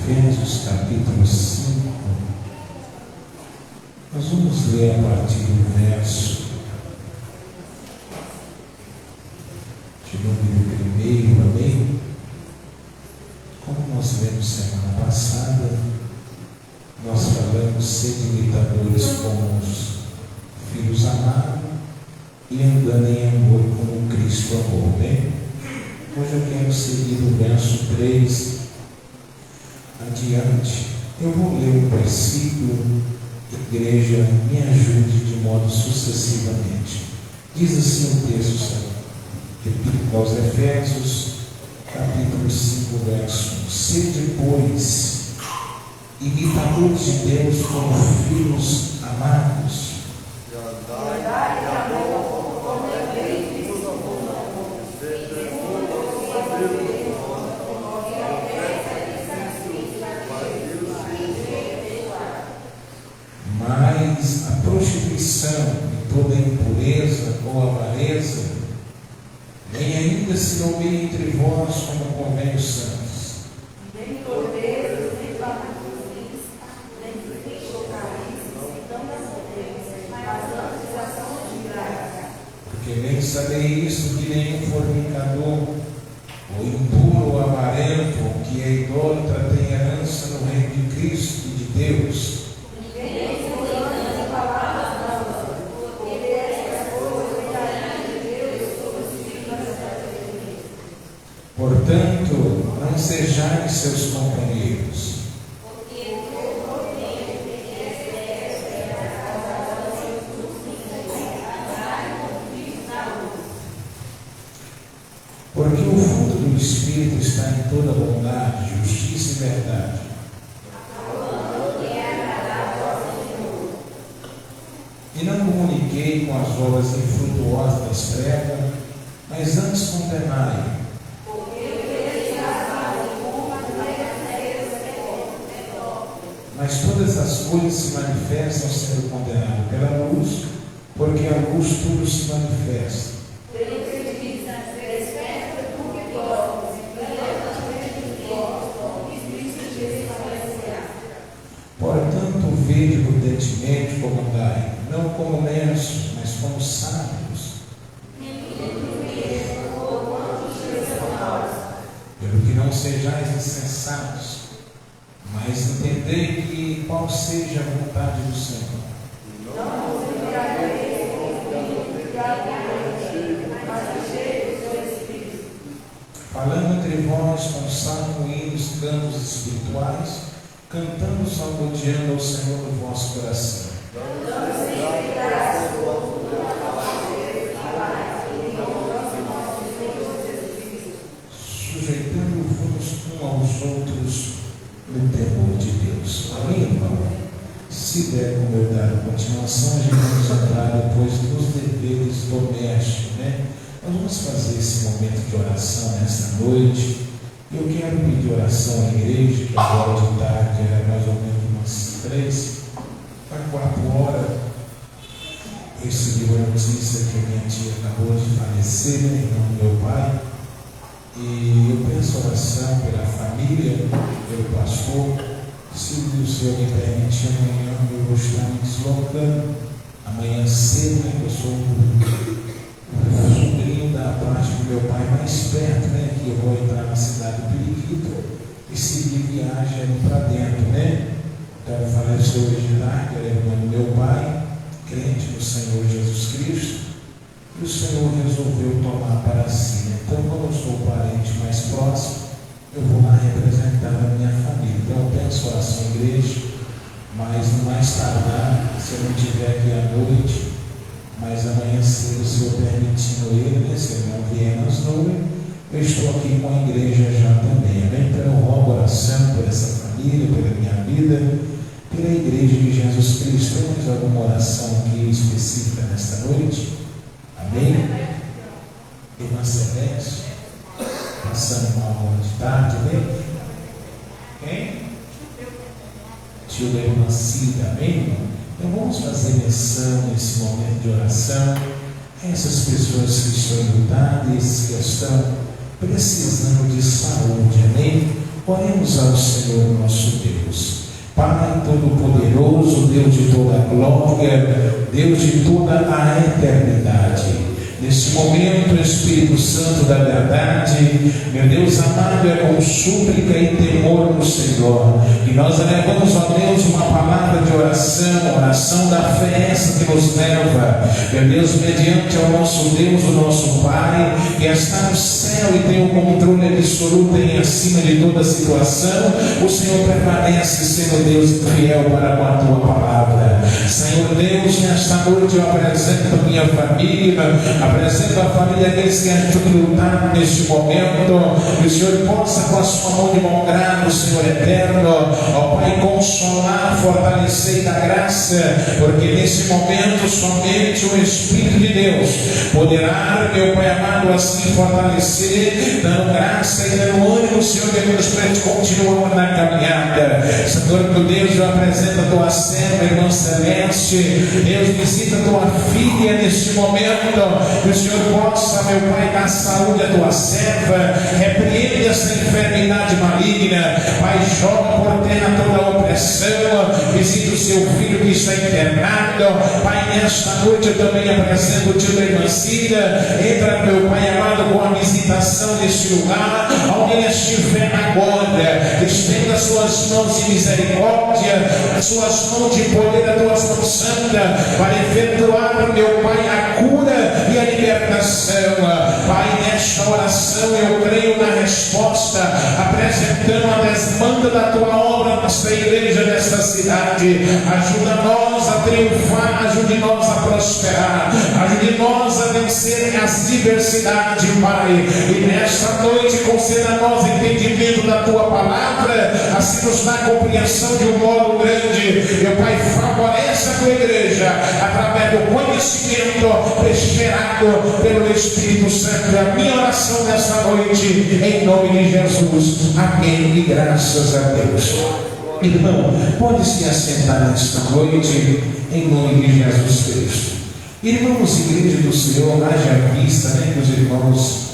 Efésios capítulo 5, nós vamos ler a partir do verso de número 1, amém? Como nós lemos semana passada, nós falamos ser imitadores como os filhos amados e andando em amor como Cristo amou, né? Hoje eu quero seguir do verso 3 adiante. Eu vou ler um versículo, igreja, me ajude de modo sucessivamente. Diz assim o texto, repito aos Efésios, capítulo 5, verso 1. Sede, pois, imitadores de Deus como filhos amados. Mas a prostituição e toda impureza ou avareza nem ainda se nomeie entre vós como convém os santos. Nem cordeiros, nem babacuris, nem chocaristas, então das potências, mas antes ação de graça. Porque nem sabeis isto que nenhum fornicador, ou impuro, ou avarento, ou que é idólatra, tem herança no reino de Cristo e de Deus. Portanto, não sejais seus companheiros. Porque o fruto do Espírito está em toda bondade, justiça e verdade. E não comuniquei com as obras infrutuosas das trevas, mas antes condenai. Mas todas as coisas se manifestam sendo condenadas pela luz, porque a luz tudo se manifesta. Portanto, vede prudentemente como andai, não como lenços, mas como sábios. Pelo que não sejais insensatos, mas entendei que qual seja a vontade do Senhor. Falando entre vós com salmos, hinos, cantos espirituais, cantando, salmodiando ao Senhor no vosso coração. Sujeitando-vos uns aos outros no temor de Deus. Amém, irmão? Se der como eu dar a continuação, a gente vamos entrar depois dos deveres domésticos, né? Nós vamos fazer esse momento de oração nesta noite. Eu quero pedir oração à igreja, que agora de tarde é mais ou menos umas 3 para 4 horas. Eu recebi a notícia que a minha tia acabou de falecer, né, em nome do meu pai. E eu peço oração pela família, pelo pastor. Se o Senhor me permitir, amanhã eu vou estar me deslocando. Amanhã cedo, né, eu sou o sobrinho da parte do meu pai mais perto, né, que eu vou entrar na cidade do Periquito e seguir viagem ali para dentro, né? Então eu faleceu hoje de tarde, era irmão do meu pai, crente no Senhor Jesus Cristo. E o Senhor resolveu tomar para si. Então, como eu sou o parente mais próximo, eu vou lá representar a minha família. Então, eu peço oração à igreja, mas no mais tardar, se eu não estiver aqui à noite, mas amanhã cedo, o Senhor permitindo ele, né, se ele não vier nas nuvens, eu estou aqui com a igreja já também. Amém? Então, eu rogo oração por essa família, pela minha vida, pela igreja de Jesus Cristo. Temos alguma oração aqui específica nesta noite? Amém? Irmã Celeste, passando uma hora de tarde, amém? Quem? Tio da irmã Cida, amém? Então vamos fazer menção nesse momento de oração a essas pessoas que estão enlutadas, que estão precisando de saúde, amém? Oremos ao Senhor nosso Deus. Pai Todo-Poderoso, Deus de toda a glória, Deus de toda a eternidade, nesse momento, Espírito Santo da verdade, meu Deus amado, é com súplica e temor no Senhor que nós elevamos, ó Deus, uma palavra de oração da fé, essa que nos leva, meu Deus, mediante ao nosso Deus, o nosso Pai, que está no céu e tem o controle absoluto em acima de toda situação. O Senhor permanece sendo Deus fiel para com a tua palavra. Senhor Deus, nesta noite eu apresento a minha família, apresento a família deles que ajudam a lutar neste momento, que o Senhor possa, com a sua mão de bom grado, Senhor eterno, ó Pai, consolar, fortalecer e dar graça, porque nesse momento somente o Espírito de Deus poderá, meu Pai amado, assim fortalecer, dando graça e dando ânimo, Senhor Deus, para que continuamos na caminhada. Senhor, meu Deus, eu apresento a tua serva, irmã Celeste. Deus, visita a tua filha neste momento, que o Senhor possa, meu Pai, dar saúde à tua serva, repreende essa enfermidade maligna, Pai, joga por terra toda a opressão, visita o seu filho que está internado, Pai, nesta noite eu também apresento o tio da irmã Cida, entra, meu Pai amado, com a visitação deste lugar, onde ele estiver agora, estenda as suas mãos de misericórdia, as suas mãos de poder, as tuas mãos santas, para efetuar, meu Pai, a cura e a libertação. Pai, nesta oração eu creio na resposta, apresentando a desmanda da tua obra nesta igreja, nesta cidade. Ajuda-nos a triunfar, ajude-nos a prosperar, ajude-nos a vencer as diversidades, Pai. E nesta noite conceda-nos entendimento da tua palavra, assim nos dá compreensão de um modo grande. Meu Pai, favorece a tua igreja através do conhecimento esperado pelo Espírito Santo. A minha oração nesta noite, em nome de Jesus. Amém. E graças a Deus. Irmão, pode se assentar nesta noite, em nome de Jesus Cristo. Irmãos, igreja do Senhor, haja vista, né, que os irmãos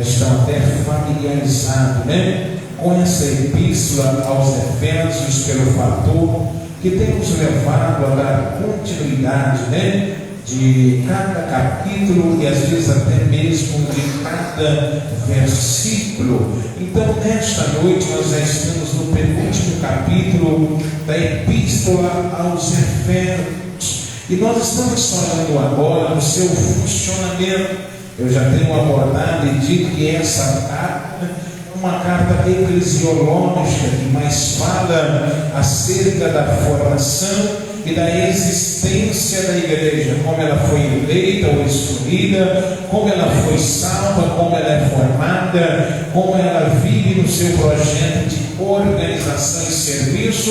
estão até familiarizados, né, com essa epístola aos Efésios, pelo fator que tem nos levado a dar continuidade, né, de cada capítulo e às vezes até mesmo de cada versículo. Então, nesta noite nós já estamos no penúltimo capítulo da epístola aos Efésios e nós estamos falando agora do seu funcionamento. Eu já tenho abordado e dito que essa carta é uma carta eclesiológica que mais fala acerca da formação e da existência da igreja, como ela foi eleita ou escolhida, como ela foi salva, como ela é formada, como ela vive no seu projeto de organização e serviço.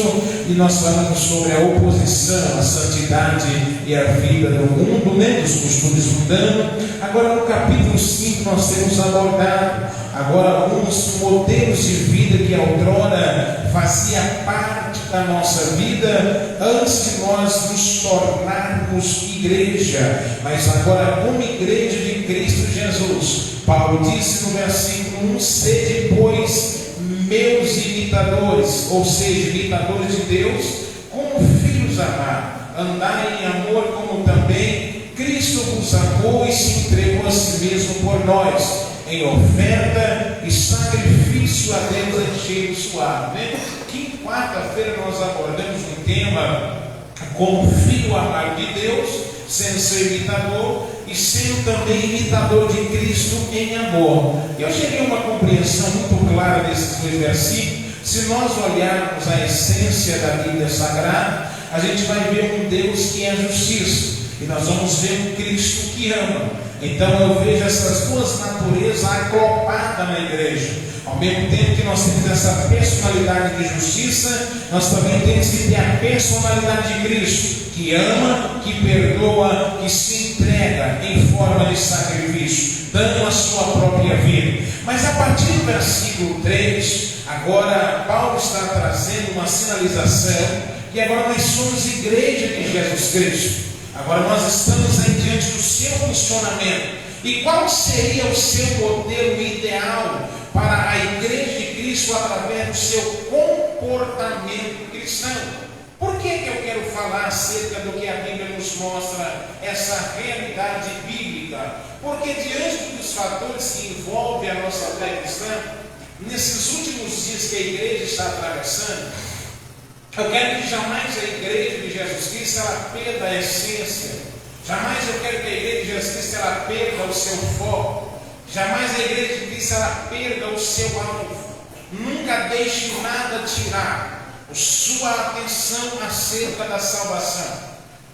E nós falamos sobre a oposição, a santidade e a vida do mundo, né, dos costumes mundanos. Agora no capítulo 5 nós temos abordado agora alguns modelos de vida que outrora fazia parte da nossa vida antes de nós nos tornarmos igreja, mas agora como igreja de Cristo Jesus. Paulo disse no versículo 1: sede, pois, meus imitadores, ou seja, imitadores de Deus, como filhos amados, andai em amor como também Cristo vos amou e se entregou a si mesmo por nós, em oferta e sacrifício a Deus em cheiro suave, né? Que quarta-feira nós abordamos um tema como filho amado de Deus, sendo seu imitador e sendo também imitador de Cristo em amor. Eu cheguei a uma compreensão muito clara desses dois versículos. Se nós olharmos a essência da Bíblia Sagrada, a gente vai ver um Deus que é justiça, e nós vamos ver um Cristo que ama. Então eu vejo essas duas naturezas agrupadas na igreja. Ao mesmo tempo que nós temos essa personalidade de justiça, nós também temos que ter a personalidade de Cristo, que ama, que perdoa, que se entrega em forma de sacrifício, dando a sua própria vida. Mas a partir do versículo 3, agora Paulo está trazendo uma sinalização, e agora nós somos igreja de Jesus Cristo. Agora nós estamos aí diante do seu funcionamento. E qual seria o seu modelo ideal para a igreja de Cristo através do seu comportamento cristão. Por que eu quero falar acerca do que a Bíblia nos mostra, essa realidade bíblica? Porque diante dos fatores que envolvem a nossa fé cristã, nesses últimos dias que a igreja está atravessando, eu quero que jamais a igreja de Jesus Cristo ela perda a essência. Jamais eu quero que a igreja de Jesus Cristo ela perda o seu foco. Jamais a igreja de Cristo ela perda o seu alvo. Nunca deixe nada tirar sua atenção acerca da salvação.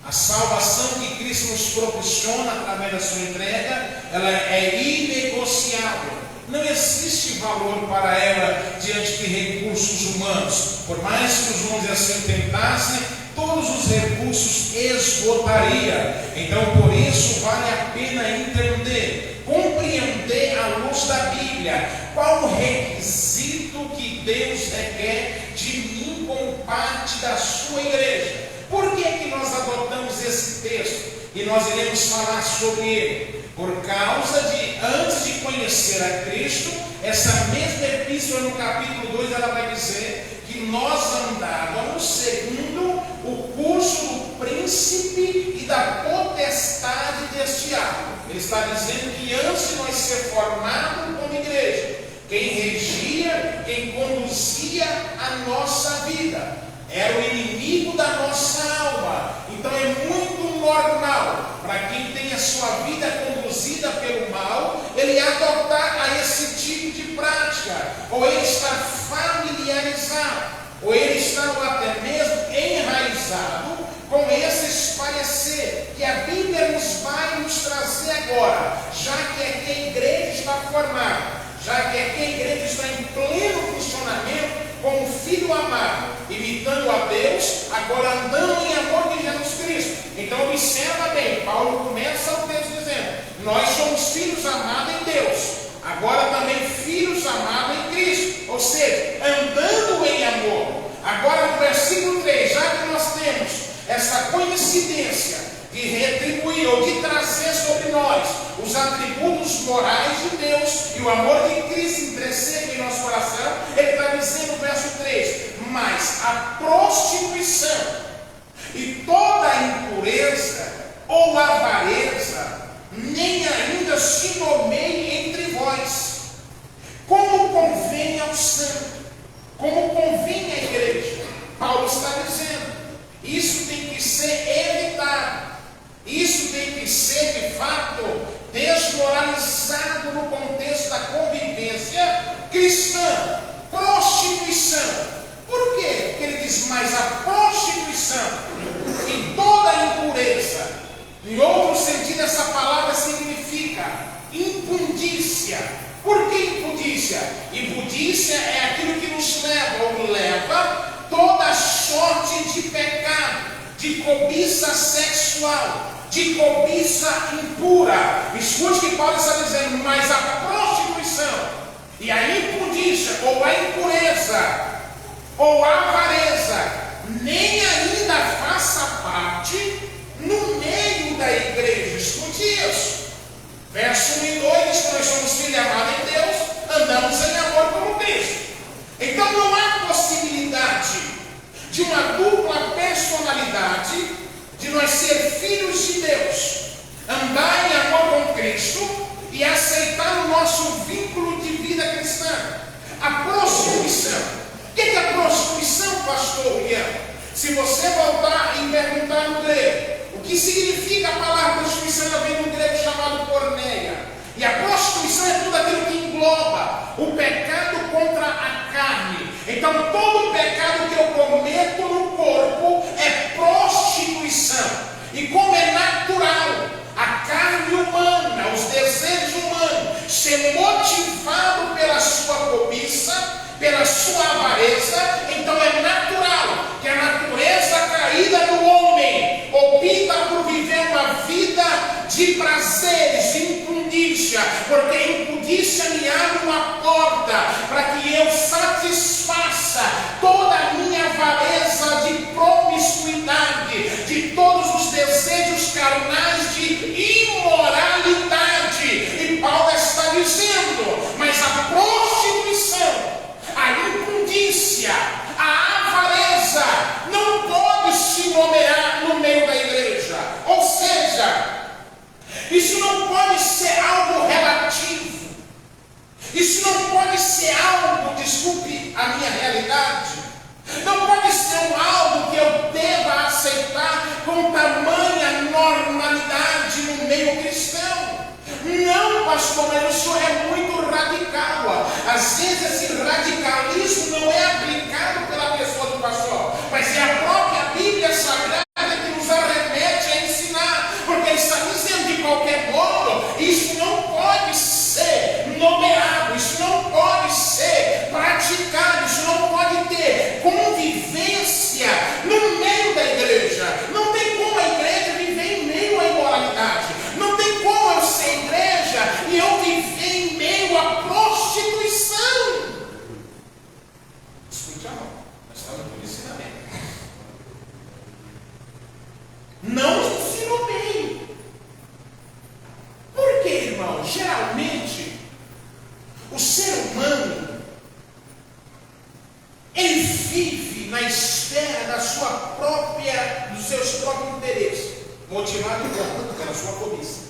A salvação que Cristo nos proporciona através da sua entrega, ela é inegociável. Não existe valor para ela diante de recursos humanos. Por mais que os homens assim tentassem, todos os recursos esgotaria. Então, por isso, vale a pena entender, compreender à luz da Bíblia, qual o requisito que Deus requer de mim como parte da sua igreja. Por que nós adotamos esse texto? E nós iremos falar sobre ele. Por causa de, antes de conhecer a Cristo, essa mesma epístola no capítulo 2, ela vai dizer que nós andávamos segundo o curso do príncipe e da potestade deste ar. Ele está dizendo que antes de nós ser formados como igreja, quem regia, quem conduzia a nossa vida, era o inimigo da nossa alma. Então é muito normal para quem tem a sua vida conduzida pelo mal, ele adotar a esse tipo de prática, ou ele estar familiarizado, ou ele está até mesmo enraizado com esse espalhecer, que a Bíblia nos vai nos trazer agora, já que é que a igreja está formada, já que é que a igreja está em pleno funcionamento, como filho amado, imitando a Deus, agora andando em amor de Jesus Cristo. Então observa bem, Paulo começa o texto dizendo, nós somos filhos amados em Deus, agora também filhos amados em Cristo, ou seja, andando em amor. Agora no versículo 3, já que nós temos essa coincidência de retribuir ou de trazer sobre nós os atributos morais de Deus e o amor de Cristo intercede em nosso coração, ele está dizendo no verso 3, mas a prostituição e toda a impureza ou avareza nem ainda se nomeie entre vós, como convém ao santo, como convém à igreja. Paulo está dizendo, isso tem que ser evitado. Isso tem que ser, de fato, desmoralizado no contexto da convivência cristã. Prostituição. Por quê? Porque ele diz, mas a prostituição e toda a impureza, em outro sentido, essa palavra significa impundícia. Por que impundícia? Impundícia é aquilo que nos leva ou leva toda sorte de pecado, de cobiça sexual, de cobiça impura. Escute que Paulo está dizendo, mas a prostituição e a impundícia, ou a impureza, ou a avareza, nem ainda faça parte no meio da igreja. Escute isso. Verso 1 e 2 diz que nós somos filhos amados em Deus, andamos em amor como Cristo. Então não há possibilidade de uma dupla personalidade, de nós ser filhos de Deus, andar em amor com Cristo e aceitar o nosso vínculo de vida cristã. A prostituição. O que é a prostituição, pastor William? Se você voltar e perguntar no grego, o que significa a palavra prostituição? Ela vem do grego chamado porneia. E a prostituição é tudo aquilo que engloba o pecado contra a carne. Então todo pecado que eu cometo no corpo é prostituição. E como é natural a carne humana, os desejos humanos, ser motivado pela sua cobiça, pela sua avareza, então é natural que a natureza caída do homem opta por viver uma vida de prazeres, de impundícia, porque a impundícia me abre uma porta para que eu satisfaça toda a minha avareza de promiscuidade, de todos os desejos carnais de imoralidade. E Paulo está dizendo, mas a prostituição impudícia, a avareza não pode se nomear no meio da igreja. Ou seja, isso não pode ser algo relativo. Isso não pode ser algo, desculpe a minha realidade, não pode ser algo que eu deva aceitar com tamanha normalidade no meio cristão. Não, pastor, mas isso é muito radical. Às vezes esse radicalismo não é aplicado pela pessoa do pastor, mas é a própria Bíblia Sagrada que nos arremete a ensinar, porque ele está dizendo de qualquer modo, isso não pode ser nomeado, isso não pode ser praticado, isso não pode ter convivência no meio da igreja. Não tem como a igreja viver em meio à imoralidade, não tem como eu ser igreja e eu viver em meio à prostituição. Escute a mão, nós estamos por ensinamento. Não se nomeie. Por quê, irmão? Geralmente, o ser humano, ele vive na esfera da sua própria, dos seus próprios interesses, motivado pela sua cobiça.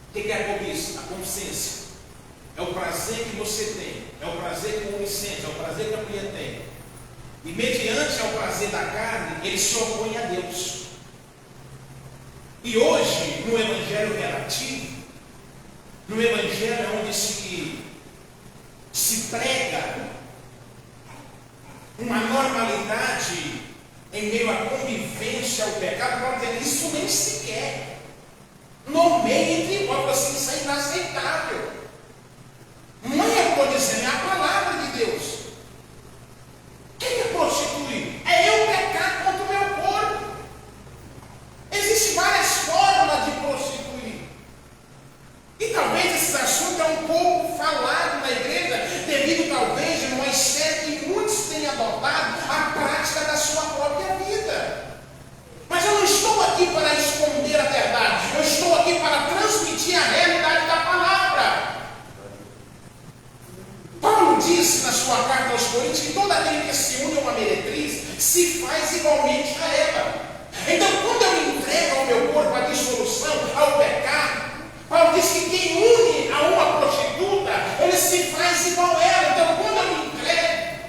O que é a cobiça? A consciência. É o prazer que você tem, é o prazer que o homem sente, é o prazer que a mulher tem. E mediante ao prazer da carne, ele se opõe a Deus. E hoje, no evangelho relativo, no evangelho onde se prega uma normalidade em meio à convivência ao pecado, pode dizer, isso nem se quer. Nomeie entre vós, assim, isso é inaceitável. Não é eu estou dizendo, é a palavra de Deus. O que é prostituir? É eu pecar contra o meu corpo. Existem várias formas de prostituir. E talvez esse assunto é um pouco falado na igreja, devido talvez a uma esfera que muitos têm adotado a prática da sua própria vida. Mas eu não estou aqui para esconder a verdade, eu estou aqui para transmitir a realidade da palavra. Paulo disse na sua carta aos Coríntios que todo aquele que se une a uma meretriz se faz igualmente a ela. Então, quando eu me entrego ao meu corpo à dissolução, ao pecado, Paulo diz que quem une a uma prostituta, ele se faz igual a ela. Então, quando eu me entrego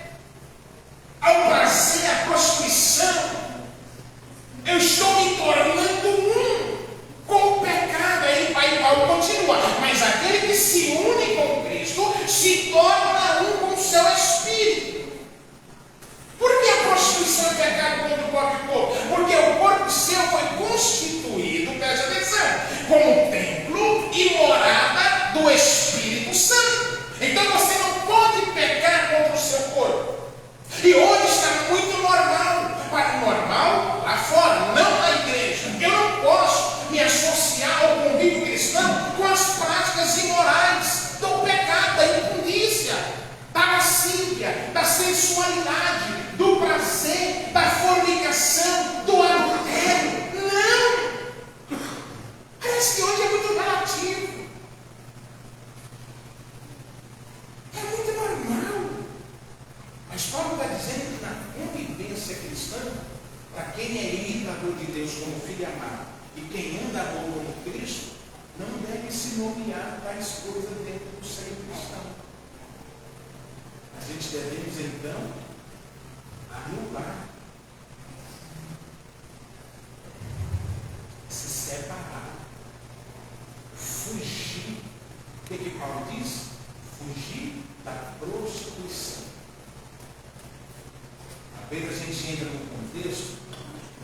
ao prazer, à prostituição, eu estou me tornando um com o pecado. Aí Paulo continua, mas aquele que se une com Cristo se torna um com o seu espírito. Por que a prostituição é pecado contra o próprio corpo? Porque o corpo seu foi constituído, preste atenção, como templo e morada do Espírito Santo. Então você não pode pecar contra o seu corpo. E hoje está muito normal lá fora, não na igreja. Eu não posso me associar ao convívio cristão com as práticas imorais do pecado, da impundícia, da lascívia, da sensualidade, do prazer, da fornicação, do adultério. Não! Parece que hoje é muito relativo. É muito normal. Mas Paulo está dizendo que na convivência cristã, para quem é imitador de Deus como filho amado, e quem anda como Cristo, não deve se nomear tais coisas dentro do seio cristão. A gente devemos então anular, se separar, fugir. O que Paulo diz? Fugir da prostituição. Às vezes a gente entra no contexto,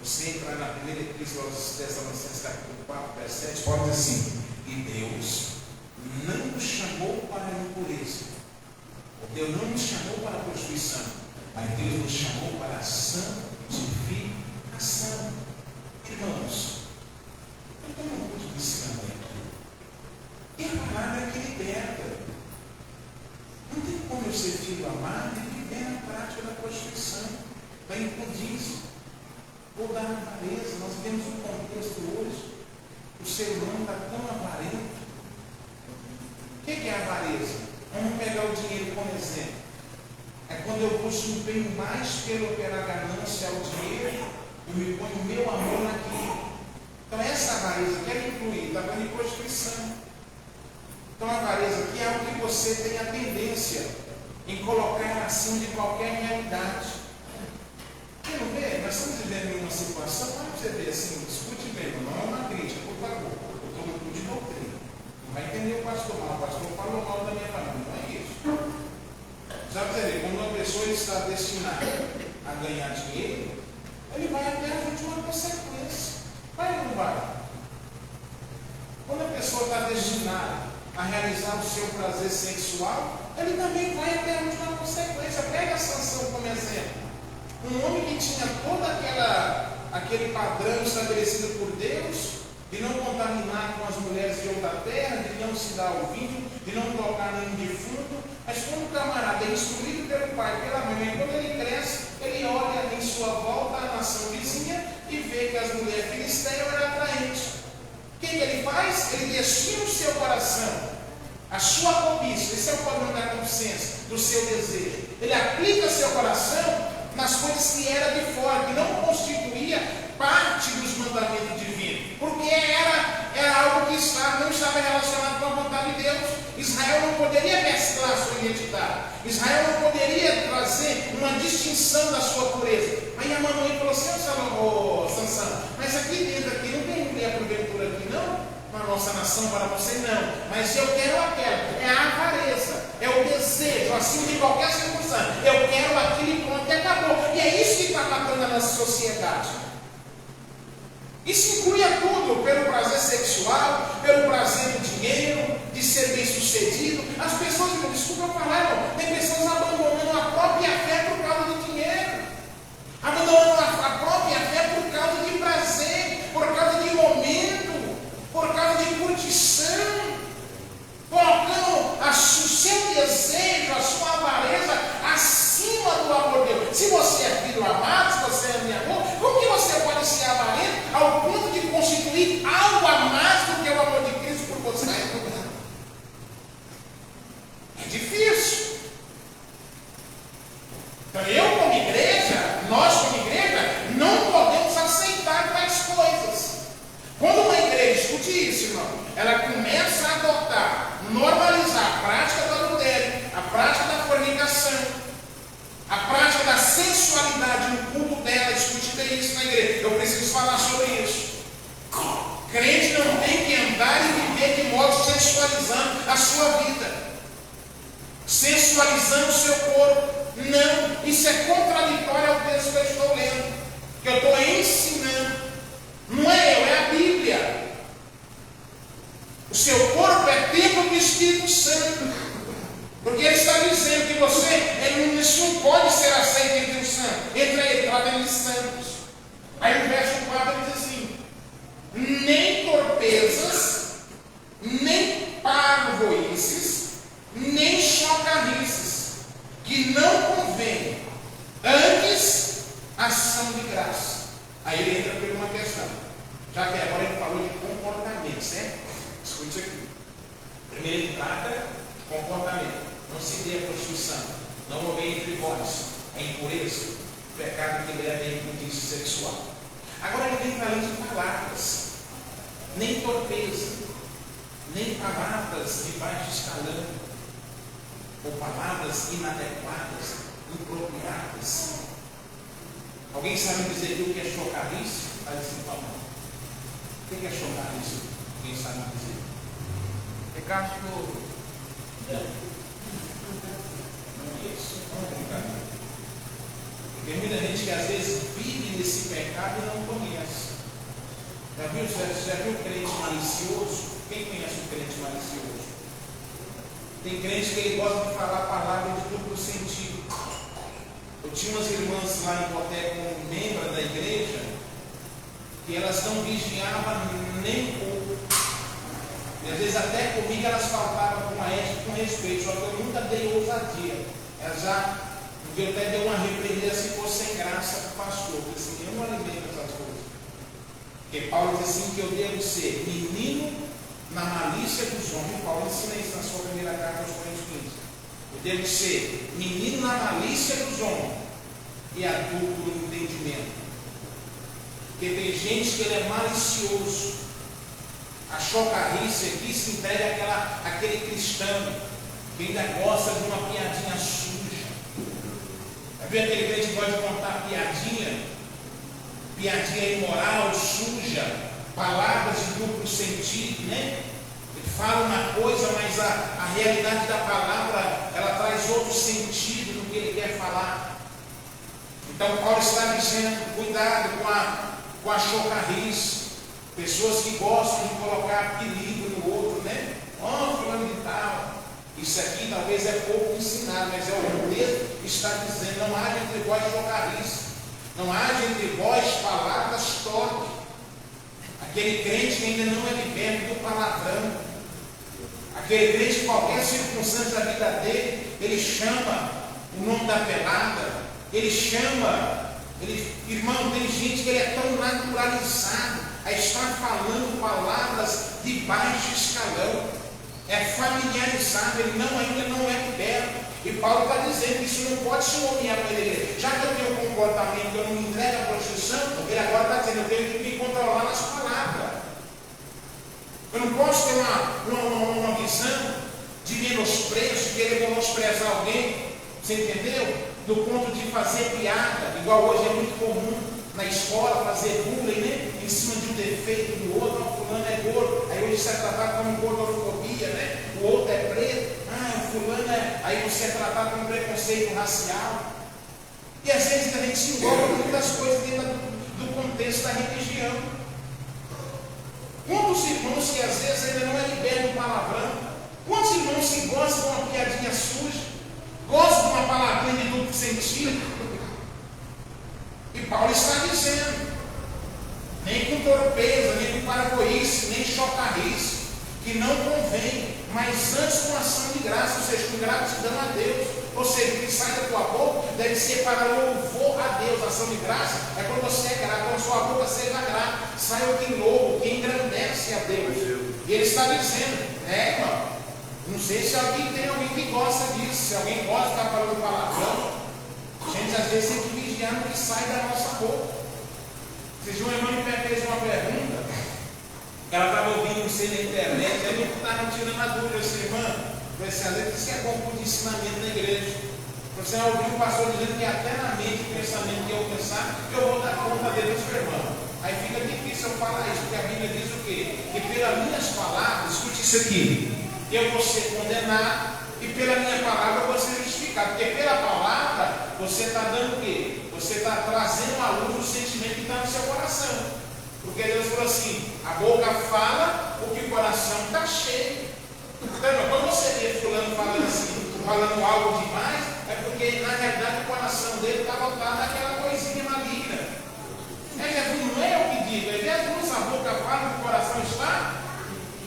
você entra na primeira epístola aos Tessalonicenses, capítulo 4, verso 7, pode dizer assim, e Deus não nos chamou para a impureza. Deus não nos chamou para a prostituição, mas Deus nos chamou para a santificação. Irmãos, eu estou no culto de ensinamento. E a palavra que liberta. Não tem como eu ser filho amado e viver na prática da prostituição, da impudícia, ou da avareza. Nós vemos um contexto hoje, o ser humano está tão avarento. O que é avareza? Vamos pegar o dinheiro como exemplo. É quando eu busco um bem mais pela ganância ao dinheiro, eu me ponho o meu amor naquilo. Então essa avareza quer incluir, está vendo, prostituição. Então a avareza aqui é algo que você tem a tendência em colocar acima de qualquer realidade. Você não vê? Nós estamos vivendo em uma situação, para você ver assim, escute bem, não é uma crítica, por favor. Eu estou no de doutrina. Não vai entender o pastor mal, o pastor falou mal da minha família, não é isso. Sabe você ver, quando uma pessoa está destinada a ganhar dinheiro, ele vai até a última consequência. Vai ou não vai? Quando a pessoa está destinada a realizar o seu prazer sexual, ele também vai até a última consequência. Pega a Sansão como exemplo. Um homem que tinha todo aquele padrão estabelecido por Deus, de não contaminar com as mulheres de outra terra, de não se dar ao vinho, de não tocar nenhum defunto, mas quando o camarada é instruído pelo pai, pela mãe, quando ele cresce, ele olha em sua volta a nação vizinha e vê que as mulheres filisteias eram atraentes. O que ele faz? Ele destina o seu coração, a sua cobiça, esse é o padrão da consciência, do seu desejo. Ele aplica seu coração nas coisas que era de fora, que não constituía parte dos mandamentos divinos, porque era algo que não estava relacionado com a vontade de Deus. Israel não poderia mesclar a sua identidade, Israel não poderia trazer uma distinção da sua pureza. Aí a mamãe falou assim: ô Sansão, mas aqui dentro aqui não tem mulher porventura aqui não? Na nossa nação para você não, mas eu quero aquela, é a avareza, é o desejo, acima de qualquer circunstância, eu quero aquilo e pronto, e acabou. E é isso que está matando a nossa sociedade. Isso inclui tudo, pelo prazer sexual, pelo prazer do dinheiro, de ser bem sucedido. As pessoas, não desculpa falar, tem pessoas abandonando a própria fé por causa do dinheiro, abandonando a própria fé por causa de prazer, por causa de momento, por causa de curtição, colocando o seu desejo, a sua avareza acima do amor de Deus. Se você é filho amado, se você é meu amor, como que você pode ser avarento ao ponto de constituir algo a mais do que o amor de Cristo por você? É difícil. Então eu como igreja, nós como igreja, não podemos aceitar tais coisas. Quando uma igreja escute isso, irmão, ela começa a adotar, normalizar a prática do adultério, a prática da fornicação, a prática da sensualidade no culto dela, escute bem isso na igreja. Eu preciso falar sobre isso. Crente não tem que andar e viver de modo sensualizando a sua vida, sensualizando o seu corpo. Não, isso é contraditório ao texto que eu estou lendo, que eu estou ensinando. Não é eu, é a Bíblia. O seu corpo é templo do Espírito Santo, porque ele está dizendo que você não pode ser aceito entre os santos, entre os santos. Aí no verso 4 ele diz assim: nem torpezas, nem parvoices, nem chocarrices, que não convém, antes ação de graça. Aí ele entra por uma questão, já que agora ele falou de comportamento, certo? Escute isso aqui. Primeiro ele trata de comportamento. Não se dê a prostituição, não houver entre vós a impureza, o pecado que leva à impureza sexual. Agora ele vem para além de palavras, nem torpeza, nem palavras de baixo escalão, ou palavras inadequadas, impropriadas. Alguém sabe dizer o que é chocarrice? Faz assim, palma. O que é chocarrice? Alguém sabe dizer? É cachorro. Não. Não é isso. Não é brincadeira. Porque tem muita gente que às vezes vive nesse pecado e não conhece. Já viu o crente malicioso? Quem conhece o crente malicioso? Tem crente que ele gosta de falar palavras de duplo sentido. Eu tinha umas irmãs lá em Boté como membro da igreja, que elas não vigiavam nem um pouco. E às vezes até comigo elas faltavam com a ética, com respeito, só que eu nunca dei ousadia. Elas já, eu até dei uma repreendida se fosse sem graça para o pastor, porque assim, eu não alimento essas coisas. Porque Paulo diz assim que eu devo ser menino na malícia dos homens. Paulo ensina isso na sua primeira carta aos Coríntios 15. Eu devo ser menino na malícia dos homens e adulto no entendimento. Porque tem gente que ele é malicioso. A chocarrice aqui se entrega àquele cristão que ainda gosta de uma piadinha suja. Viu aquele crente que gosta de contar piadinha? Piadinha imoral, suja, palavras de duplo sentido, né? Ele fala uma coisa, mas a realidade da palavra, ela traz outro sentido do que ele quer falar. Então Paulo está dizendo, cuidado com a chocarrice. Pessoas que gostam de colocar perigo no outro, né? Fulano de tal. Isso aqui talvez é pouco ensinado, mas é o texto que está dizendo, não haja entre vós chocarrice. Não haja entre vós palavras torpes. Aquele crente que ainda não é liberto do palavrão. Aquele crente, em qualquer circunstância da vida dele, ele chama o nome da pelada. Ele chama. Irmão, tem gente que ele é tão naturalizado a estar falando palavras de baixo escalão. É familiarizado, ele ainda não é liberto. E Paulo está dizendo que isso não pode se nomear para ele. Já que eu tenho um comportamento que eu não me entrego à prostituição, ele agora está dizendo, eu tenho que me controlar nas palavras. Eu não posso ter uma visão de menosprezo, de querer menosprezar alguém, você entendeu? Do ponto de fazer piada, igual hoje é muito comum na escola fazer bullying, né? Em cima de um defeito do outro, fulano é gordo, aí hoje você é tratado como gordofobia, né? O outro é preto, fulano é. Aí você é tratado como preconceito racial. E às vezes a gente se envolve com muitas coisas dentro do contexto da religião. Quantos irmãos que às vezes ainda não é liberto do palavrão? Quantos irmãos que gostam de uma piadinha suja? Gostam de uma palavrinha de duplo sentido? E Paulo está dizendo, nem com torpeza, nem com paracoíce, nem chocarrice, que não convém, mas antes com ação de graça, ou seja, com gratidão a Deus. Ou seja, o que sai da tua boca deve ser para louvor a Deus. A ação de graça é quando você é grato, quando a sua boca seja grata, sai o que louvo, que engrandece a Deus. E ele está dizendo, irmão, não sei se tem alguém que gosta disso, se alguém gosta de estar falando palavrão. Gente, às vezes tem que vigiar no que sai da nossa boca. Vocês uma irmã me fez uma pergunta, ela estava ouvindo você na internet, aí eu estava tirando a dúvida, assim, irmã, às vezes isso é bom de ensinamento na igreja. Você ouviu o pastor dizendo que até na mente o pensamento que eu pensar, eu vou dar conta dele do seu irmão. Aí fica difícil eu falar isso, porque a Bíblia diz o quê? Que pelas minhas palavras, escute isso aqui, eu vou ser condenado, e pela minha palavra eu vou ser justificado. Porque pela palavra você está dando o quê? Você está trazendo à luz o sentimento que está no seu coração. Porque Deus falou assim, a boca fala o que o coração está cheio. Então, quando você vê fulano falando assim, falando algo demais, é porque na realidade o coração dele está voltado àquela coisinha maligna. Jesus não é o que diz, é Jesus, a boca fala o que o coração está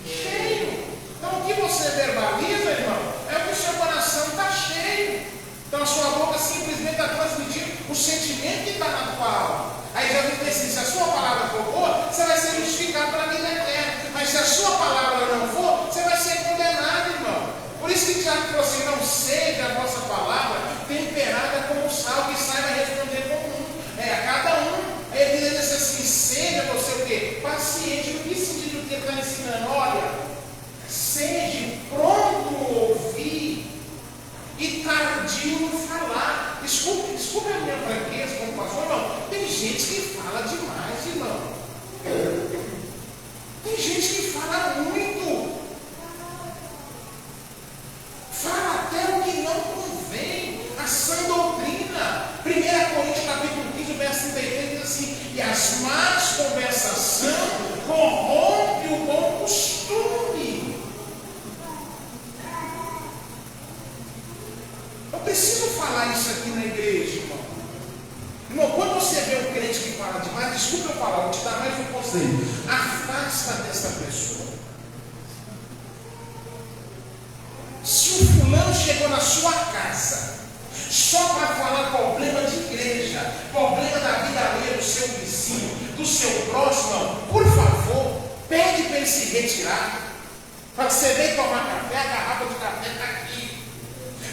cheio. Então o que você verbaliza, irmão, é o que o seu coração está cheio. Então a sua boca simplesmente está transmitindo o sentimento que está na tua alma. Aí Jesus diz assim, se a sua palavra for boa, você vai ser justificado para a vida eterna. Mas se a sua palavra não for, você vai ser condenado, irmão. Por isso que Tiago falou assim, não seja a vossa palavra temperada como o sal que saiba responder comum. A cada um. Aí ele diz assim, seja você o quê? Paciente. No que sentido que ele está ensinando? Olha, seja pronto a ouvir e tardio no falar. Desculpe a minha franqueza como pastor, irmão. Tem gente que fala demais, irmão. Tem gente que fala muito. Fala até o que não convém. A sã doutrina. 1 Coríntios capítulo 15, verso 33 diz assim, e as más conversação corrompe o bom costume. Eu preciso falar isso aqui na igreja, irmão. Irmão, quando você vê um crente que fala demais, desculpa eu falar, vou te dar mais um conselho. Afasta dessa pessoa. Se o fulano chegou na sua casa só para falar problema de igreja, problema da vida alheia do seu vizinho, do seu próximo, por favor, pede para ele se retirar. Para você ver tomar café, a garrafa de café está aqui.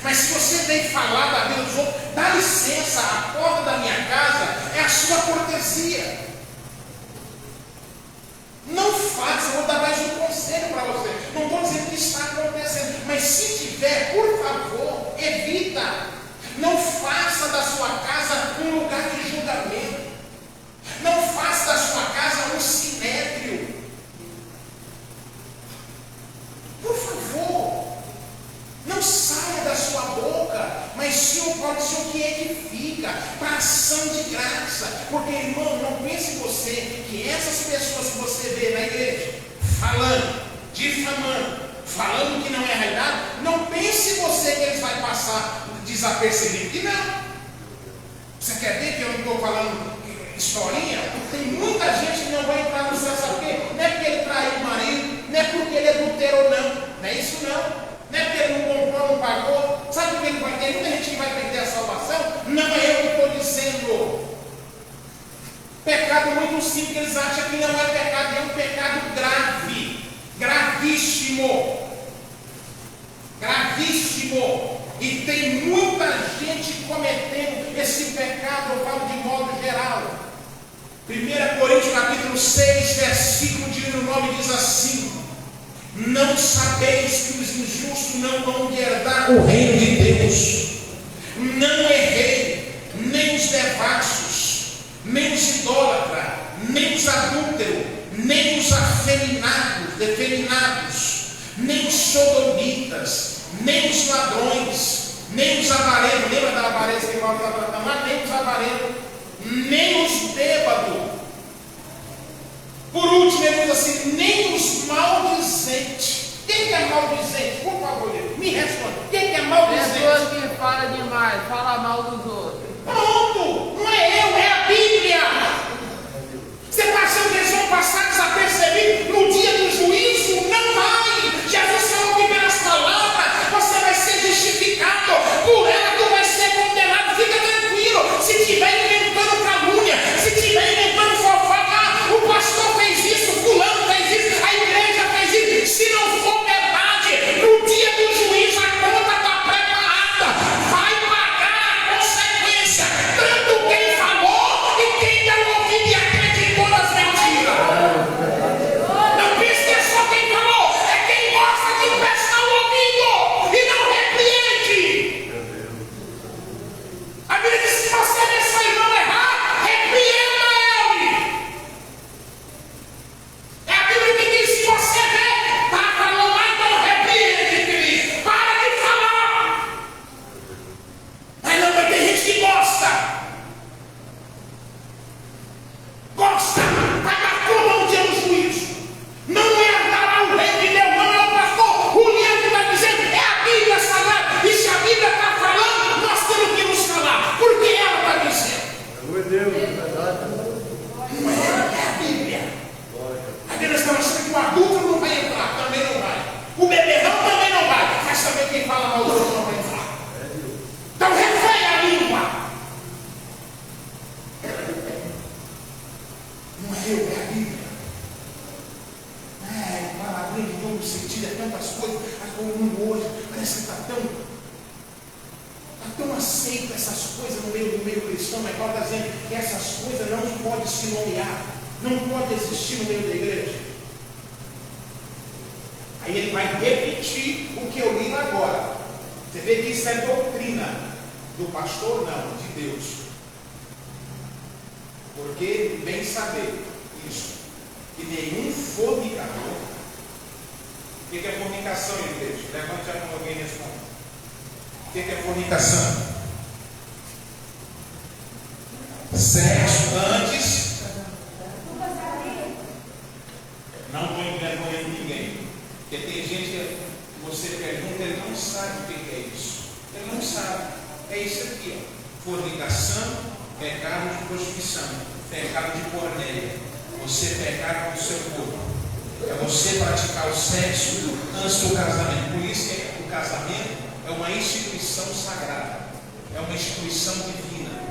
Mas se você vem falar da vida dos outros, dá licença, a porta da minha casa é a sua cortesia. Não faça, eu vou dar mais um conselho para você. Não estou dizendo que está acontecendo, mas se tiver, por favor, evita. Não faça da sua casa um lugar de julgamento. Não faça da sua casa um sinédrio. Por favor, não saia da sua boca, mas sim pode ser o que edifica, para ação de graça. Porque, irmão, não pense você que essas pessoas que você vê na igreja, falando, difamando, falando que não é realidade, não pense você que eles vão passar desapercebido. Que não. Você quer ver que eu não estou falando historinha? Tem muita gente que não vai entrar no céu, sabe por quê? Não é porque ele traiu o marido, não é porque ele adulterou, não. Não é isso não. Não é porque ele não comprou, não pagou. Sabe por que ele vai ter? Muita gente que vai perder a salvação. Não é eu que estou dizendo. Pecado muito simples, eles acham que não é pecado, é um pecado grave. Gravíssimo. Gravíssimo. E tem muita gente cometendo esse pecado, eu falo de modo geral. 1 Coríntios capítulo 6, versículo de 9 diz assim: não sabeis que os injustos não vão herdar o reino de Deus? Não errei, nem os devassos, nem os idólatras, nem os adúlteros, nem os afeminados, nem os sodomitas, nem os ladrões, nem os avarentos. Lembra da avareza que Paulo está tratando lá? Nem os avarentos, nem os bêbados. Por último, ele diz assim: nem os maldizentes. Quem que é maldizente? Por favor, me responda. Quem que é maldizente? Pessoas que falam demais, fala mal dos outros. Pronto! Não é eu, é a Bíblia. Você está achando que eles vão passar desapercebido no dia do juízo? Não vai. Jesus falou que pelas palavras você vai ser justificado. Por ela tu vai ser condenado. Fica tranquilo. Se tiver inventando calúnia, se tiver inventando fofoca, o pastor fez isso, fulano fez isso, a igreja fez isso. Se não for verdade, no dia do juízo a conta está preparada. Vai pagar a consequência. Tanto quem falou e quem deu ouvido e acreditou nas mentiras. Não pense que é só quem falou, é quem gosta de prestar o ouvido e não repreende. A Bíblia diz: se você vê seu irmão errar, repreenda ele. É a Bíblia que diz: se você vê, está falando lá, então repreende, querido. Para de falar. Mas não, vai ter gente que gosta. Gosta, vai dar conta no dia do juízo. Não herdará o reino de Deus, não é o pastor. O livro que está dizendo é a Bíblia sagrada. E se a Bíblia está falando, nós temos que nos calar, porque ela está dizendo. Não é a Bíblia. A Bíblia está achando que o adulto não vai entrar, também não vai. O beberrão também não vai, mas também quem fala mal do outro não vai entrar. Então refreia a língua. Não é eu, é a Bíblia. É, palavrinha de novo sentido, é tantas coisas. O mundo hoje parece que está tão aceito essas coisas no meio cristão, mas Paulo está dizendo que essas coisas não podem se nomear, não pode existir no meio da igreja. Aí ele vai repetir o que eu li agora. Você vê que isso é doutrina do pastor? Não, de Deus. Porque bem saber isso, que nenhum fornicador. O que é fornicação, igreja? Levante a mão, alguém responde. O que é fornicação? Sexo antes. Não põe vergonha em ninguém. Porque tem gente que você pergunta, ele não sabe o que é isso. Ele não sabe. É isso aqui, ó. Fornicação, pecado de prostituição, pecado de porneia. Você pecar com o seu corpo. É você praticar o sexo antes do casamento. Por isso que o casamento é uma instituição sagrada. É uma instituição divina.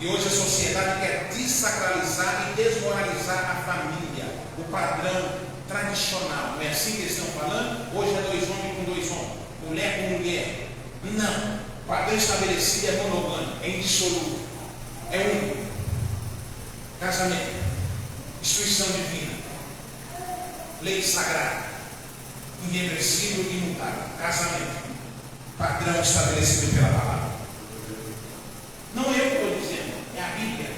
E hoje a sociedade quer desacralizar e desmoralizar a família. O padrão tradicional. Não é assim que eles estão falando? Hoje é 2 homens com 2 homens. Mulher com mulher. Não. O padrão estabelecido é monogâmico, é indissolúvel, é único. Casamento, instituição divina, lei sagrada, irreversível e imutável. Casamento, padrão estabelecido pela palavra. Não eu que estou dizendo, é a Bíblia.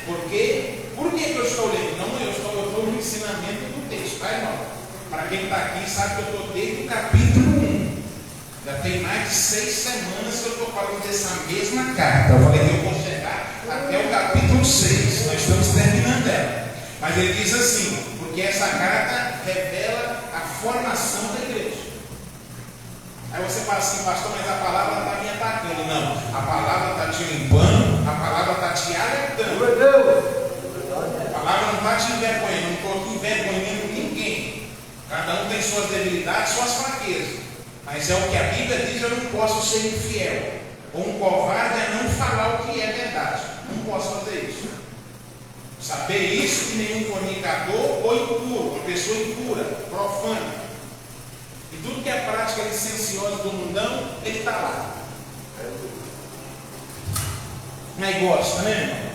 Por quê? Por que eu estou lendo? Não eu estou no ensinamento do texto, tá, irmão? Para quem está aqui sabe que eu estou desde o capítulo 1. Já tem mais de 6 semanas que eu estou falando dessa mesma carta. Eu falei que eu vou chegar até o capítulo 6. Nós estamos terminando ela. Mas ele diz assim, porque essa carta revela a formação da igreja. Aí você fala assim, pastor, mas a palavra está me atacando. Não, a palavra está te limpando, a palavra está te alertando. A palavra não está te envergonhando, não estou aqui envergonhando ninguém. Cada um tem suas debilidades, suas fraquezas. Mas é o que a Bíblia diz, eu não posso ser infiel. Ou um covarde é não falar o que é verdade. Não posso fazer isso. Saber isso que nenhum fornicador ou impuro, uma pessoa impura, profana. E tudo que é prática licenciosa do mundão, ele está lá. Mas gosta, né, irmão?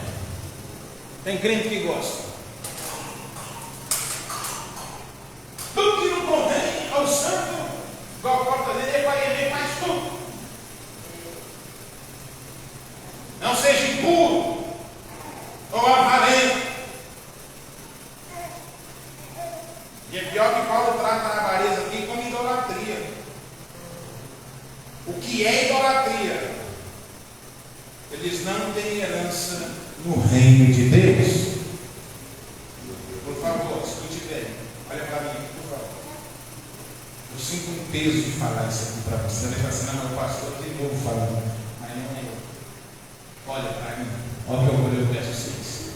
Tem crente que gosta. Tudo que não convém ao santo, igual a porta dele, ele vai rever mais tudo. Não seja impuro ou avarento. E é pior que Paulo trata a avareza aqui como idolatria. O que é idolatria? Ele diz, não tem herança no reino de Deus. Por favor, escute bem. Olha para mim, por favor. Eu sinto um peso de falar isso aqui para você. Ele fala assim, não, meu pastor, de novo falando. Mas não é eu. Olha para mim. Olha o que eu vou ler o verso 6.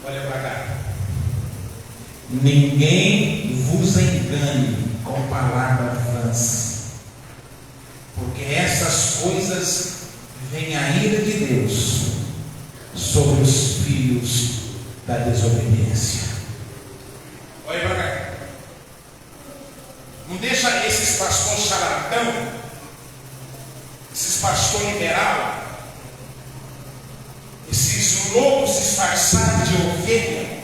Olha para cá. Ninguém vos engane com palavras vãs, porque essas coisas vem a ira de Deus sobre os filhos da desobediência. Olha para cá. Não deixa esses pastores charlatão, esses pastores liberal, esses loucos disfarçados de ovelha,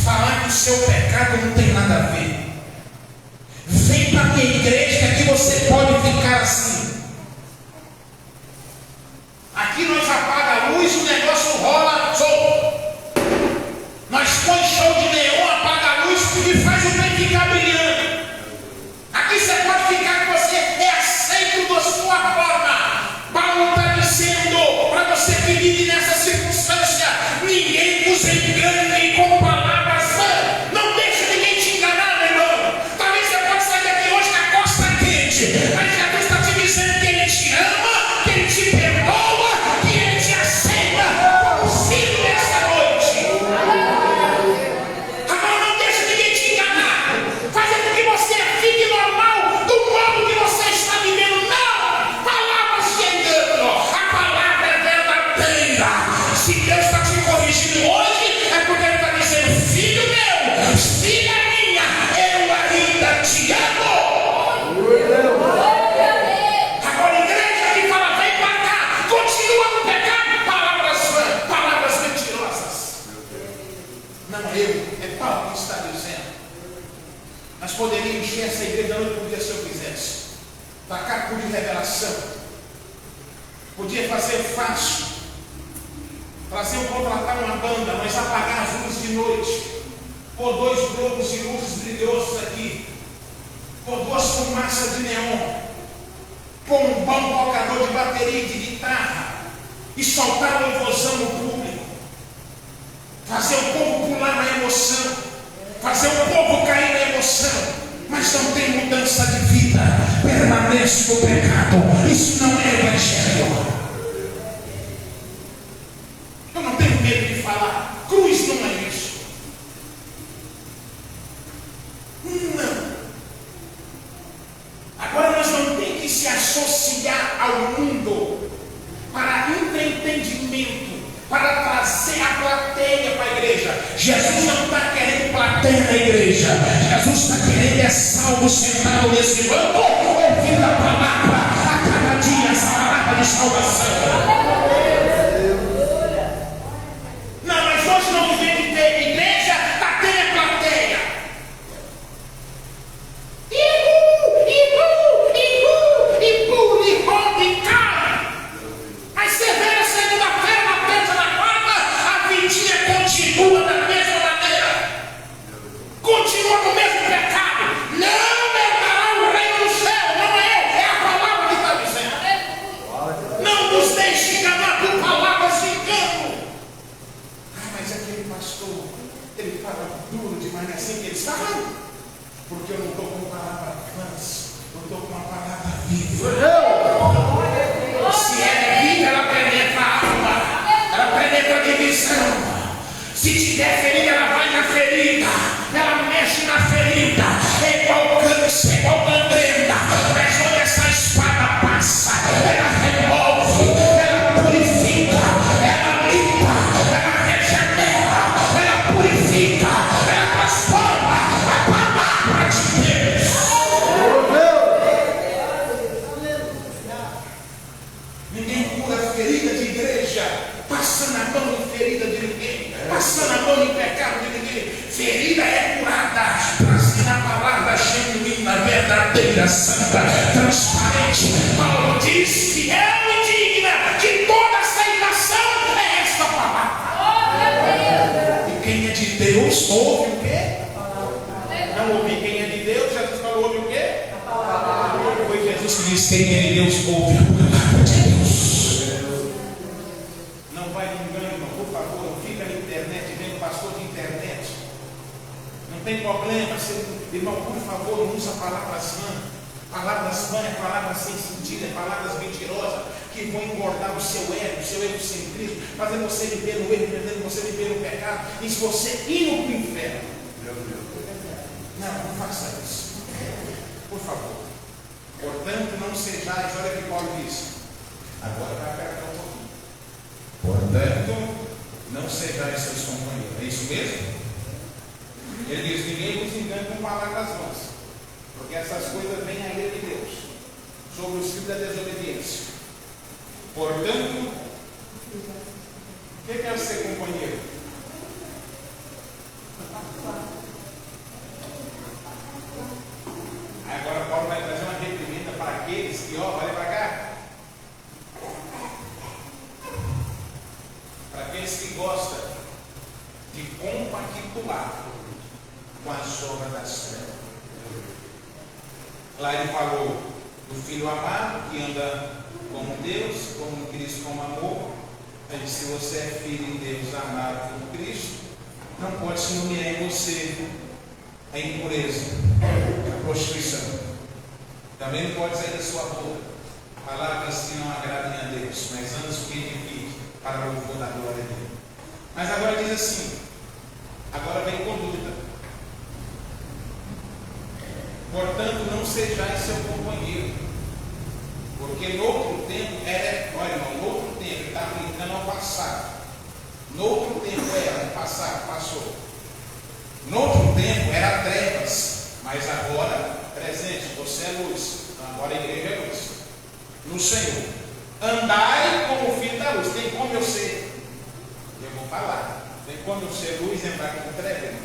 falar que o seu pecado não tem nada a ver. Vem para a minha igreja que aqui você pode ficar assim. Aqui nós apagamos a luz e o negócio rola solto. Nós põe show de neon, apaga a luz e faz o trem ficar brilhando. Aqui você pode ficar que você é aceito da sua forma. Paulo está dizendo para você que vive nessa circunstância, ninguém vos engane com palavras vãs. Não deixa ninguém te enganar, meu irmão. Talvez você possa sair daqui hoje com a costa quente, mas Jesus está te dizendo que Ele te ama, que Ele te perdoa, que Ele te aceita como filho nessa noite. Agora não deixa ninguém te enganar, fazendo com que você fique normal do modo que você está vivendo. Não! Palavras de engano. A palavra é verdadeira. Se Deus está te corrigindo hoje, é porque Ele está dizendo, filho meu, filha minha, eu ainda te amo. Agora, igreja que fala, vem para cá, continua no pecado, palavras vãs, palavras mentirosas. Não eu, é Paulo que está dizendo. Nós poderíamos encher essa igreja noite por dia se eu quisesse. Tacar por de revelação. Podia fazer fácil. Contratar uma banda, mas apagar as luzes de noite. Pôr 2 globos de luzes brilhosos aqui. Pôr 2 fumaças de neon. Pôr um bom tocador de bateria e de guitarra. E soltar uma louvozão no público. Fazer o povo pular na emoção. Fazer o povo cair na emoção. Mas não tem mudança de vida. Permanece no pecado. Isso não é evangelho. Eu não tenho medo de falar. Cruz não é isso. Não. Agora nós não temos que se associar ao mundo para entendimento, para trazer a plateia para a igreja. Jesus não está querendo plateia na igreja. Jesus está querendo salvo sentado nesse banco. ouvindo a palavra a cada dia, essa palavra de salvação. Não, mas hoje não vivemos de ter igreja, está tendo a plateia. E cara. Mas você vê na segunda-feira, na terça, na quarta, a vidinha continua da mesma maneira. Continua no mesmo pecado. Não herdará o reino do céu. Não é a palavra que está dizendo. Não nos deixe enganar por palavras de engano. Mas aquele pastor, ele fala duro demais, é assim que eles falam. Porque eu não estou com palavra vãs, eu estou com uma palavra viva. Se é viva, ela penetra a alma, ela penetra a divisão. Se tiver ferida, ela vai na ferida, ela mexe na ferida, é igual câncer, é igual gangrena. Mas onde essa espada passa, ela remove, ela purifica, ela limpa, ela regenera, ela purifica, ela transforma a palavra de Deus. Ninguém cura ferida de igreja passando a mão em ferida de ninguém, passando a mão em pecado de ninguém. Ferida é curada, trazendo a palavra genuína, verdadeira, santa, transparente. Paulo diz: fiel e digna de toda aceitação é esta palavra. E quem é de Deus ouve o quê? Não ouvi quem é de Deus. Jesus falou: ouve o quê? Foi Jesus que disse: quem é de Deus ouve a palavra de Deus. Não vai me engano, irmão, por favor, não fica na internet vendo pastor de internet. Não tem problema, irmão, por favor, não usa palavras vãs. Palavras vãs é palavras sem sentido, é palavras mentirosas que vão engordar o seu egocentrismo, fazer você viver no erro, fazer você viver no pecado, e se você ir para o inferno. Não faça isso. Por favor. Portanto, não sejais, olha o que Paulo diz. Agora vai apertar um pouquinho. Portanto, não sejais seus companheiros. É isso mesmo? Ele diz: ninguém vos engane com palavras vãs, porque essas coisas vêm à ira de Deus sobre o filho da desobediência. Portanto, o que é ser companheiro? Agora Paulo vai trazer uma reprimenda para aqueles que, olha para cá, para aqueles que gostam de compactuar com as obras das trevas. Lá ele falou do filho amado que anda como Deus, como Cristo, como amor. Ele disse: se você é filho de Deus, amado como Cristo, não pode se nomear em você a impureza, a prostituição. Também não pode sair da sua boca palavras que não agradem a Deus, mas antes o que edifique para o louvor da glória dele. Mas agora diz assim, agora vem conduta. Portanto, não sejais seu companheiro, porque no outro tempo olha irmão, no outro tempo, ele está brincando ao passado. No outro tempo era, no passado, passou. No outro tempo era trevas, mas agora, presente, você é luz. Agora a igreja é luz. No Senhor. Andai como filho da luz. Tem como eu ser? Eu vou falar. Tem como eu ser luz e andar com trevas?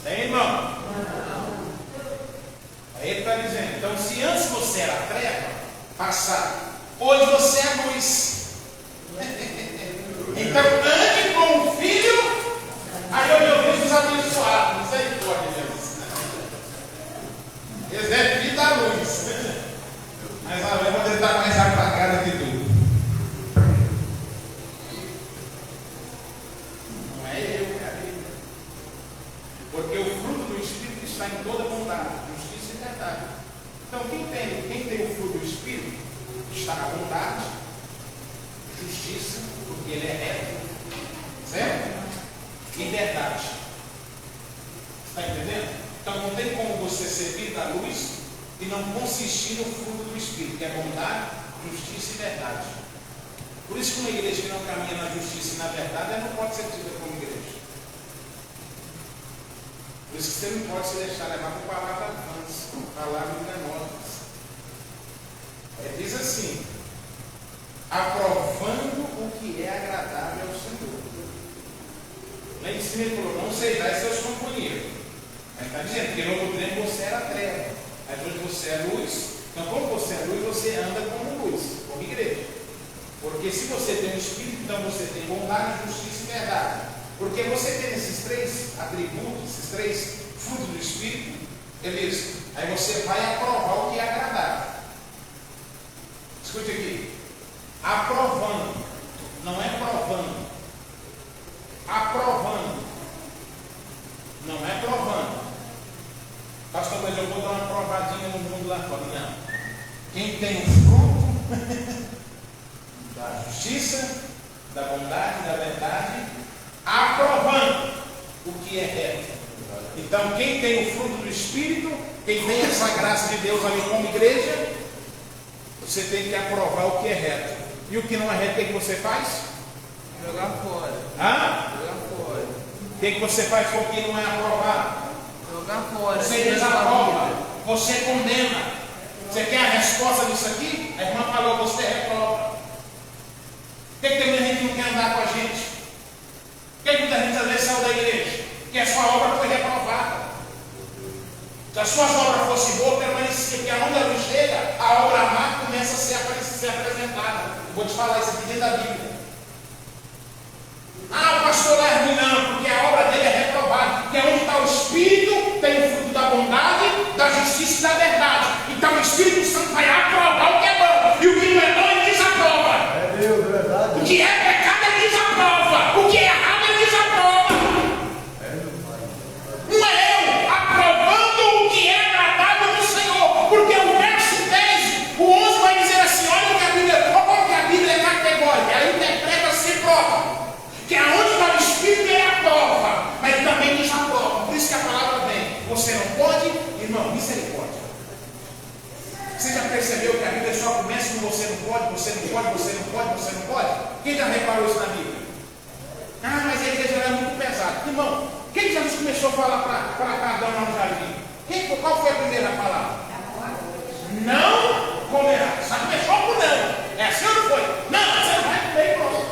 Tem, irmão? Aí ele está dizendo: então, se antes você era treva, passado, hoje você é luz. Então, ande com o filho. Aí eu me ouvi os abençoados. Misericórdia, Jesus. Eles devem vir da luz. Mas a luz pode estar mais apagada que tudo. Não é eu, cara. Porque o fruto do Espírito está em toda bondade, justiça e verdade. Então, quem tem o fruto do Espírito está na bondade, justiça, porque ele é reto, certo? E verdade. Está entendendo? Então não tem como você servir da luz e não consistir no fruto do Espírito, que é bondade, justiça e verdade. Por isso que uma igreja que não caminha na justiça e na verdade, ela não pode ser tida como igreja. Por isso que você não pode se deixar levar por palavras vãs, palavras enganosas. Diz assim: aprovando o que é agradável ao Senhor. Lá em cima ele falou: não sejais seus companheiros. Aí está dizendo que no outro tempo você era treva, mas hoje você é luz. Então, como você é luz, você anda como luz, como igreja. Porque se você tem um Espírito, então você tem bondade, justiça e verdade. Porque você tem esses três atributos, esses três frutos do Espírito, beleza. Aí você vai aprovar o que é agradável. Escute aqui. Aprovando, não é provando. Aprovando, não é provando. Pastor, mas eu vou dar uma provadinha no mundo lá fora. Não. Quem tem o fruto da justiça, da bondade, da verdade, aprovando o que é reto. Então, quem tem o fruto do Espírito, quem tem essa graça de Deus ali como igreja, você tem que aprovar o que é reto. E o que não é reto, o que você faz? Jogar fora. Jogar fora. O que você faz com o que não é aprovado? Jogar fora. Você desaprova, você condena. Você quer a resposta disso aqui? A irmã falou: você reprova. Por que tem muita gente que não quer andar com a gente? Por que muita gente às vezes saiu da igreja? Porque a sua obra foi reprovada. Se as suas obras fossem boas, permanecia. Porque aonde a luz chega, a obra má começa a ser apresentada. Vou te falar isso aqui dentro da Bíblia. O pastor lá é ruim, não, porque a obra dele é reprovada. Porque onde está o Espírito, tem o fruto da bondade, da justiça e da verdade. Então o Espírito Santo vai aprovar o que é bom. E o que não é bom, ele desaprova. É Deus, é verdade. O que é pecado, ele desaprova. O que é errado, ele desaprova. Não é eu aprovando o que é agradável do Senhor. Porque o verso 10, o 11 vai dizer assim: olha o que a Bíblia, como que a Bíblia é categórica. Ela interpreta sem prova. Que aonde está o Espírito, ele aprova, mas ele também desaprova. Por isso que a palavra vem: você não pode, irmão, misericórdia. Você já percebeu que a Bíblia só começa com você não pode, você não pode, você não pode, você não pode? Quem já reparou isso na Bíblia? Mas a igreja é muito pesada. Irmão, quem Jesus começou a falar para Adão lá no jardim? Qual foi a primeira palavra? Não comerá. Só começou com não. É assim ou não foi? Não, você não vai comer, pronto.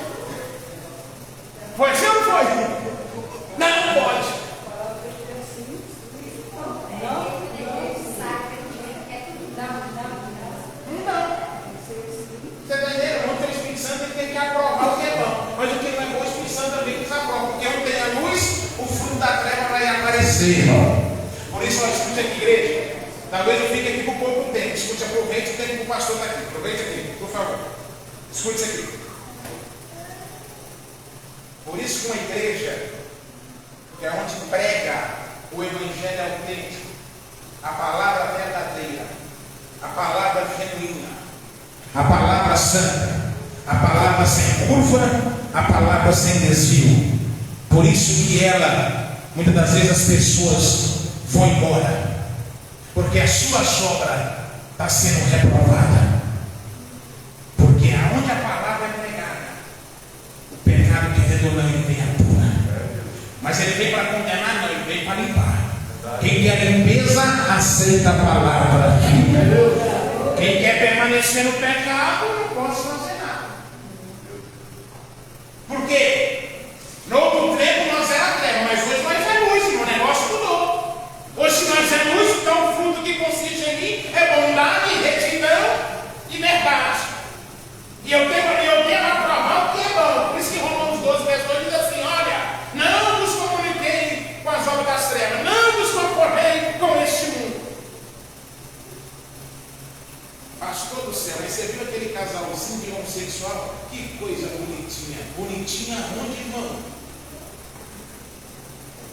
Foi assim ou não foi? Não pode. Você está entendendo? Quando tem o Espírito Santo, ele tem que aprovar o que é bom. Mas o que não é bom, o Espírito Santo também desaprova. Porque onde tem a luz, o fruto da treva vai aparecer, irmão. Por isso, escute aqui, igreja. Talvez eu fique aqui com pouco tempo. Escute, aproveite o tempo que o pastor está aqui. Aproveite aqui, por favor. Escute isso aqui. Por isso que uma igreja, que é onde prega o evangelho autêntico, a palavra verdadeira, a palavra genuína, a palavra santa, a palavra sem curva, a palavra sem desvio. Por isso que ela, muitas das vezes as pessoas vão embora, porque a sua obra está sendo reprovada. Porque aonde a palavra é pregada, o pecado que redondão ele vem à tona. Mas ele vem para condenar, não, ele vem para limpar. Quem quer limpeza, aceita a palavra. Quem quer permanecer no pecado, não pode fazer nada. Por quê? No outro tempo nós era treva, mas hoje nós é luz, irmão. O negócio mudou. Hoje, se nós é luz, então o fruto que consiste em mim é bondade, retidão e verdade. E eu tenho a aprovar o que é bom. Por isso que Romanos 12, verso 2 diz assim: olha, não vos comuniquei com as obras das trevas, não vos conformei com este mundo. Pastor do céu, aí você viu aquele casalzinho de homossexual? Que coisa bonitinha. Bonitinha onde, irmão?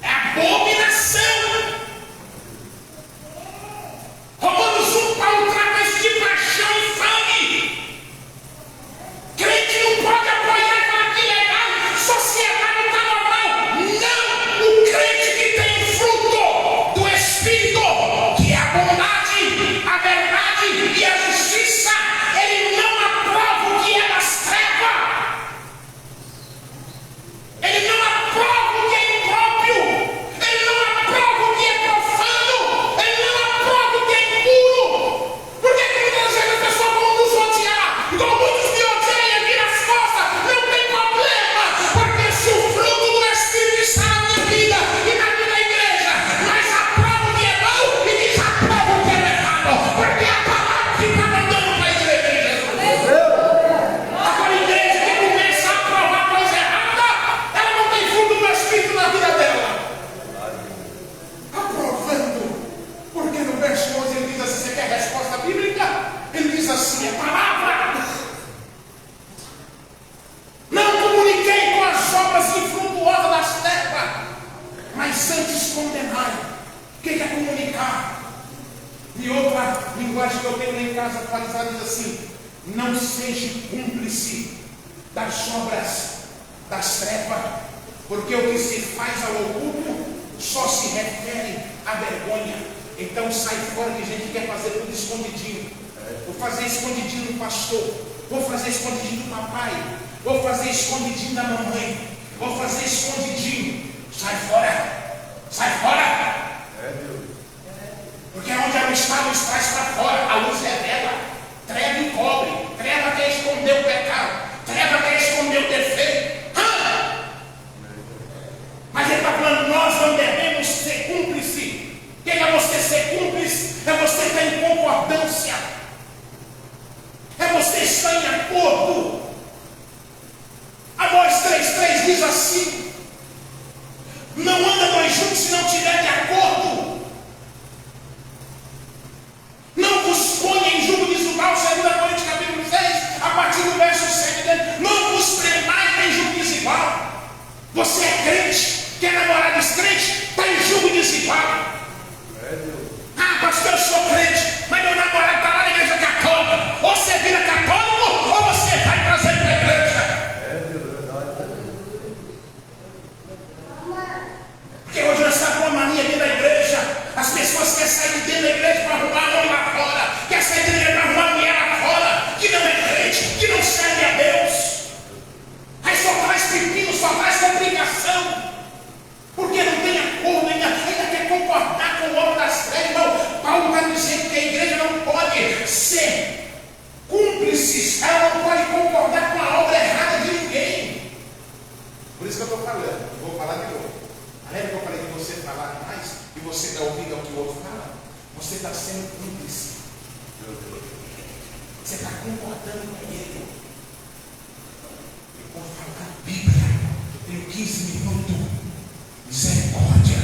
É abominação. Romanos 1, Paulo trata isso de paixão e sangue. Crente não pode apoiar aquela que legal, sociedade está normal. Não! O crente que tem o fruto do Espírito, que é a bondade, a verdade e a justiça, ele não aprova o que é das trevas. Ele linguagem que eu tenho lá em casa atualizada diz assim: não seja cúmplice das obras das trevas, porque o que se faz ao oculto só se refere à vergonha. Então sai fora que a gente quer fazer tudo escondidinho. Vou fazer escondidinho do pastor, vou fazer escondidinho do papai, vou fazer escondidinho da mamãe, vou fazer escondidinho. Sai fora, sai fora. Porque onde a luz está, a luz traz para fora. A luz revela, treva encobre, treva quer esconder o pecado, treva quer esconder o defeito. Mas ele está falando, nós não devemos ser cúmplice. O que é você ser cúmplice? É você estar em concordância, é você estar em acordo. Amós 3,3 diz assim: não anda dois juntos se não tiver de acordo. Não vos ponha em julgo desigual, 2 Coríntios capítulo 6, a partir do verso 7. Não vos tremais em julgo desigual. Você é crente, quer namorar descrente, está em julgo desigual. Ah, pastor, eu sou crente, mas meu namorado está lá na igreja católica. Ou você vira católico, ou você vai trazer para a igreja. Porque hoje nós estamos com uma mania dentro da igreja. As pessoas querem sair de dentro da igreja para arrumar homem lá fora, quer sair da igreja para arrumar mulher lá fora, que não é crente, que não serve a Deus. Aí só traz pepino, só traz complicação, porque não tem acordo, ainda quer concordar com o homem das trevas. Irmão, Paulo está dizendo que a igreja não pode ser cúmplice, ela não pode concordar com a obra errada de ninguém. Por isso que eu estou falando, eu vou falar de novo. Lembra que eu falei de você falar mais e você dar ouvido ao que o outro fala? Você está sendo cúmplice. Você está concordando com ele. Eu vou falar da Bíblia. Eu tenho 15 minutos. Misericórdia.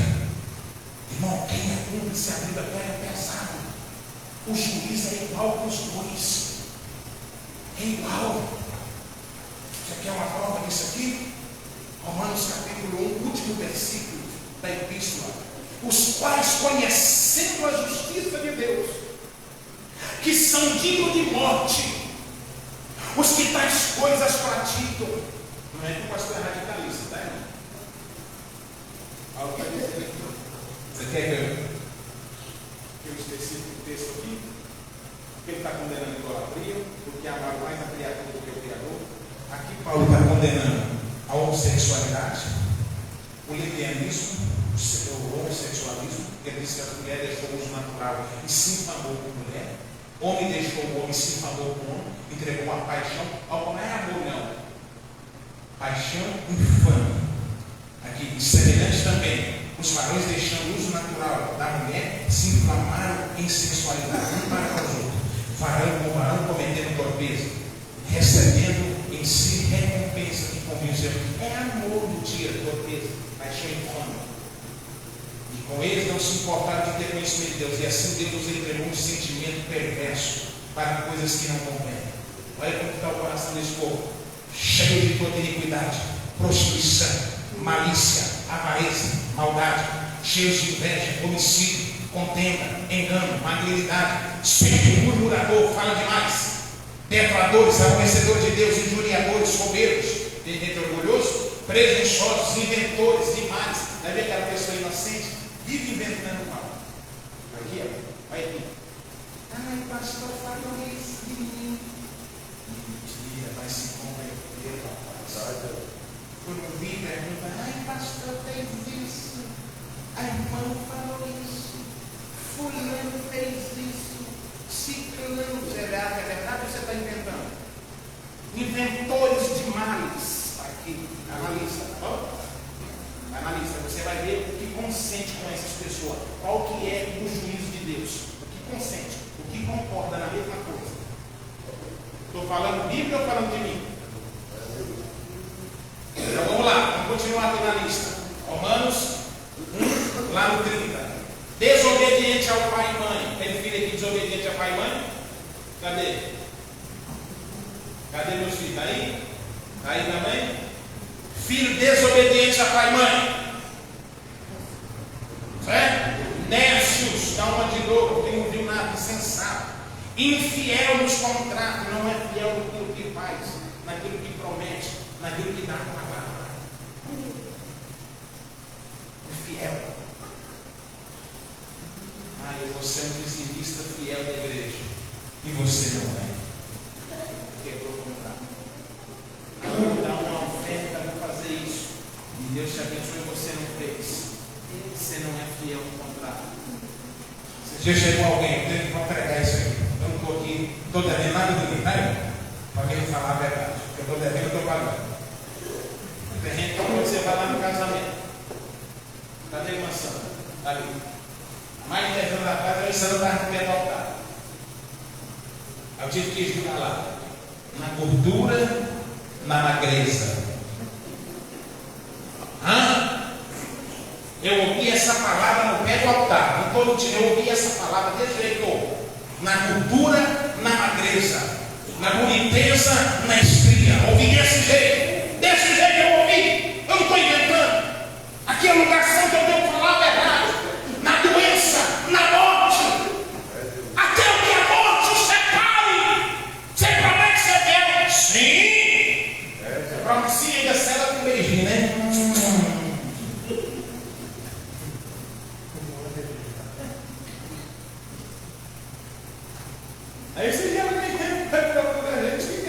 Irmão, quem é cúmplice, a Bíblia pega pesado. O juiz é igual com os dois. É igual. Você quer uma prova disso aqui? Romanos capítulo 1, último versículo da epístola. Os quais, conhecendo a justiça de Deus, que são dignos de morte, os que tais coisas praticam. Não é que o pastor é radicalista, tá, irmão? Algo vai dizer aqui. Você quer que eu especifique o texto aqui? Porque ele está condenando a idolatria, porque amar mais a criatura do que o Criador. Aqui Paulo está condenando a homossexualidade, o lesbianismo, o homossexualismo, porque ele diz que a mulher deixou o uso natural e se infamou com mulher, o homem deixou o homem e se infamou com o homem, entregou uma paixão, não é amor não, paixão infame. Aqui, semelhante também, os varões deixando o uso natural da mulher, se inflamaram em sexualidade, um para os outros, varão com varão cometendo torpeza, recebendo em si recompensa que convenceu. É amor do dia, torpeza, paixão infame. E com eles não se importaram de ter conhecimento de Deus, e assim Deus os entregou um sentimento perverso para coisas que não convêm. Olha como está o coração desse povo, cheio de toda iniquidade, prostituição, malícia, avareza, maldade, cheios de inveja, homicídio, contenda, engano, malignidade, espírito murmurador, fala demais, detratores, aborrecedores de Deus, injuriadores, soberbos, tem gente orgulhoso, presunçosos, inventores de males. Vai ver aquela pessoa inocente, vive inventando mal. Aqui, ó, vai aqui. Ai, pastor, falou isso de mim. Mentira, vai se converter, rapaz. Quando vi, pergunta, ai, pastor, fez isso. A irmã falou isso. Fulano fez isso. Ciclano, será que é verdade ou você está inventando? Inventores de males. Aqui, analista, tá bom? Analista, você vai ver o que consente com essas pessoas. Qual que é o juízo de Deus? O que consente, o que concorda na mesma coisa. Estou falando Bíblia ou falando de mim? Então vamos lá, vamos continuar aqui na lista. Romanos 1, lá no 30. Desobediente ao pai e mãe. Tem filho aqui desobediente ao pai e mãe? Cadê? Cadê meus filhos? Está aí? Está aí também? Filho desobediente a pai e mãe. Certo? Nécios, dá uma de novo, porque não viu nada insensato. Infiel nos contratos, não é fiel naquilo que faz, naquilo que promete, naquilo que dá a palavra. Infiel. Eu vou ser um dizimista fiel da igreja. E você não é. Quebrou o contrato. Vou dar uma oferta, vou fazer isso. E Deus te abençoe e você não fez. Você não é fiel no contrato. Já chegou alguém, eu tenho que entregar isso aqui. Eu não estou aqui, estou devendo nada do meu pai, para alguém falar a verdade. Eu estou devendo, eu estou pagando. Tem gente que quando você vai lá no casamento. Cadê a maçã? Ali. Mais de 10 anos atrás, eu estava no pé do altar. Eu tive que estudar lá. Na gordura, na magreza. Eu ouvi essa palavra no pé do altar. Não estou mentindo, eu ouvi essa palavra desse jeito. Na gordura, na magreza. Na boniteza, na estria. Ouvi desse jeito. Desse jeito eu ouvi. Eu não estou inventando. Aqui é o lugar santo, eu tenho que falar a verdade. Na doença, na morte. Até o que a morte os separe. Você promete ser Deus? Sim. Você promete sim, ainda cela com beijinho, né? Aí você já vai entender a gente que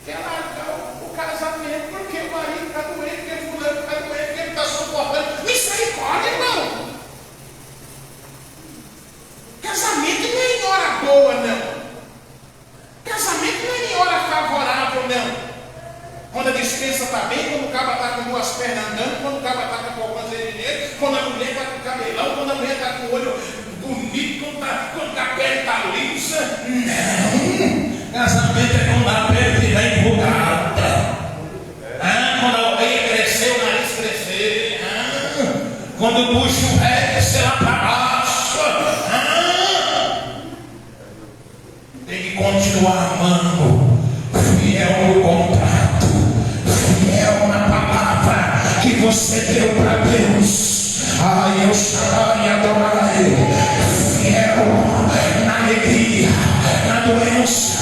quer largar o casamento porque o marido está doente, porque o fulano está doente, porque ele está suportando. Misericórdia, irmão! Casamento não é em hora boa, não. Casamento não é em hora favorável, não. Quando a dispensa está bem, quando o caba está com duas pernas andando, quando o caba está com a poupança nele, quando a mulher está com o cabelão, quando a mulher está com o olho bonito, quando a pele está lisa. Não! Casamento é quando a pele estiver empolgada. Quando a orelha crescer, o nariz crescer. Quando o bucho descer lá para baixo. Tem que continuar amando. Fiel no contrato. Fiel na palavra que você deu para Deus. Eu chamei e adorei. Fiel na alegria, na doença,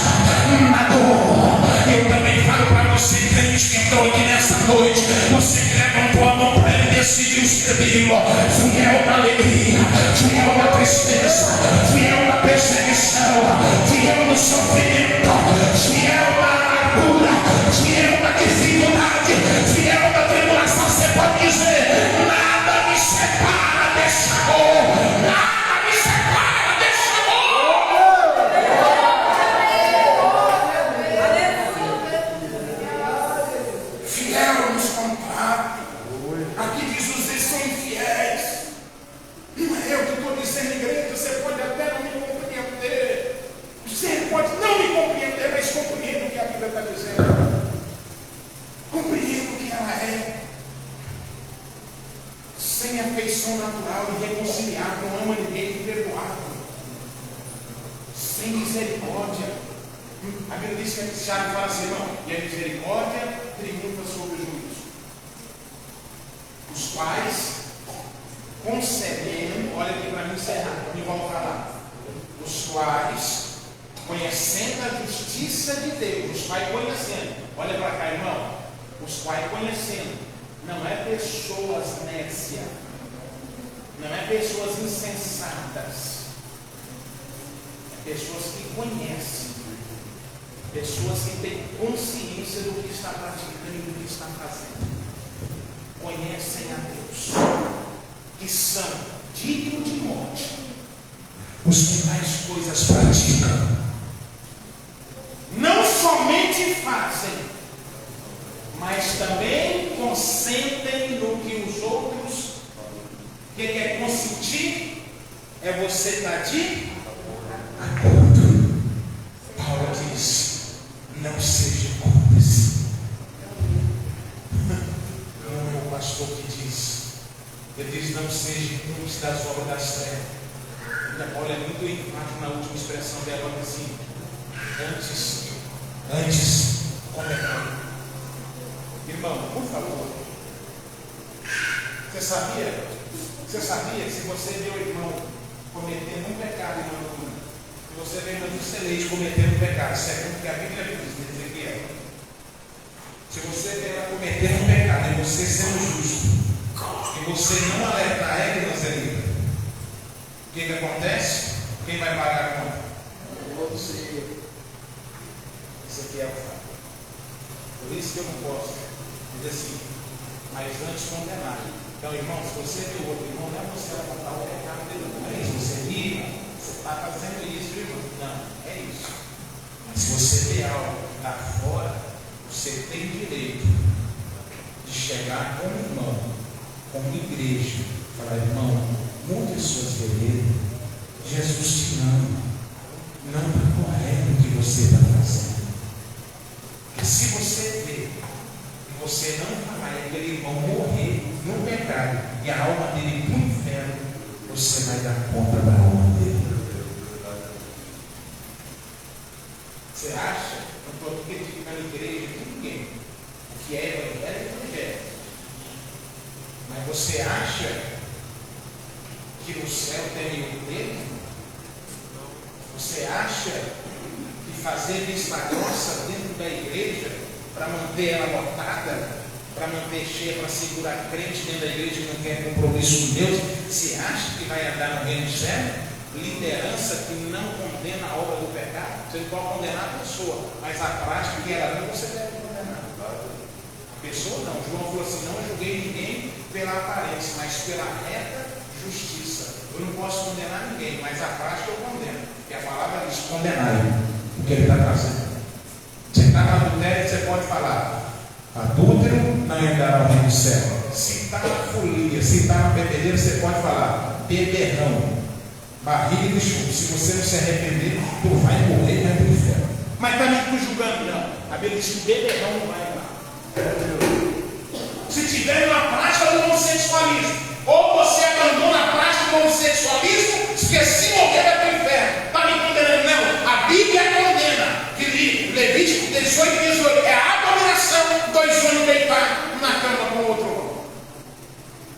na dor. Eu também falo para você, crente que entrou aqui nessa noite. Você que levantou a mão para ele e decidiu servi-lo. Fiel na alegria, fiel na tristeza, fiel na perseguição, fiel no sofrimento, fiel na amargura, fiel na dificuldade, fiel na tribulação. Você pode dizer: nada me separa desse amor, nada me separa desse amor. Fiel nos contratos. Aqui diz: os ex são infiéis. Não é eu que estou dizendo, igreja. Você pode até não me compreender. Você pode não me compreender, mas compreenda o que a Bíblia está dizendo. Compreenda o que ela é. Sem afeição natural, irreconciliável, não ama ninguém, imperdoável, sem misericórdia. A Bíblia diz que Tiago fala assim: não, e a misericórdia triunfa sobre o juízo. Os quais concebendo, olha aqui para mim encerrar, e vamos falar. Os quais, conhecendo a justiça de Deus, os quais conhecendo, olha para cá, irmão, os quais conhecendo. Não é pessoas nécias, não é pessoas insensatas, é pessoas que conhecem, pessoas que têm consciência do que está praticando e do que está fazendo, conhecem a Deus, que são dignos de morte, os que tais coisas praticam, não somente fazem, mas também consentem no que os outros. O que é consentir? É você estar de acordo. Paulo diz: não seja cúmplice. Não é o pastor que diz. Ele diz: não seja cúmplice das obras das trevas. Paulo é muito enfático na última expressão dela, assim: antes condenai. Irmão, por favor. Você sabia que se você vê o irmão cometendo um pecado, irmão, Se você vê muito excelente cometendo pecado, segundo o que a Bíblia diz, em Ezequiel. Se você vê ela cometendo pecado e você sendo justo, e você não alertar ela e Nazareta, o que acontece? Quem vai pagar a conta? Você. Ezequiel fala. Por isso que eu não posso dizer assim, mas antes condenar. Então, irmão, se você vê o outro irmão, não é você apontar o pecado dele, não é isso. Você ri, você está fazendo isso, irmão. Não, é isso. Mas se você vê algo que está fora, você tem direito de chegar como irmão, como igreja, e falar, irmão, mude suas veredas, Jesus te ama, não está correto o que você está fazendo. Porque se você vê e você não falar, e aquele irmão morrer no pecado e a alma dele ir para o inferno, você vai dar conta da alma dele. Você acha? Não estou aqui criticando a igreja de ninguém. O que é evangelho é evangelho. Mas você acha que no céu tem nenhum dele? Você acha que fazer vista grossa dentro da igreja para manter ela lotada, para manter cheia, para segurar crente dentro da igreja que não quer compromisso com Deus, você acha que vai andar no reino do céu? Liderança que não condena a obra do pecado. Você pode condenar a pessoa, mas a prática que ela tem, você deve condenar. A pessoa não. João falou assim: não julguei ninguém pela aparência, mas pela reta justiça. Eu não posso condenar ninguém, mas a prática eu condeno. Porque a palavra diz: condenar o que ele está fazendo. Você está na adultério, você pode falar: adúltero não entrará no reino do céu. Se está na folia, se está na bebedeira, você pode falar: beberrão, barriga de chumbo. Se você não se arrepender, tu vai morrer e vai para o inferno. Mas também estou julgando, não. A Bíblia diz que beberrão não vai lá. Se tiver uma prática do homossexualismo, ou você abandona a prática do homossexualismo, porque se morrer vai para o inferno. Está me condenando? Não. A Bíblia condena. Que Levítico 18, 18 é a abominação, dois homens deitados na cama com o outro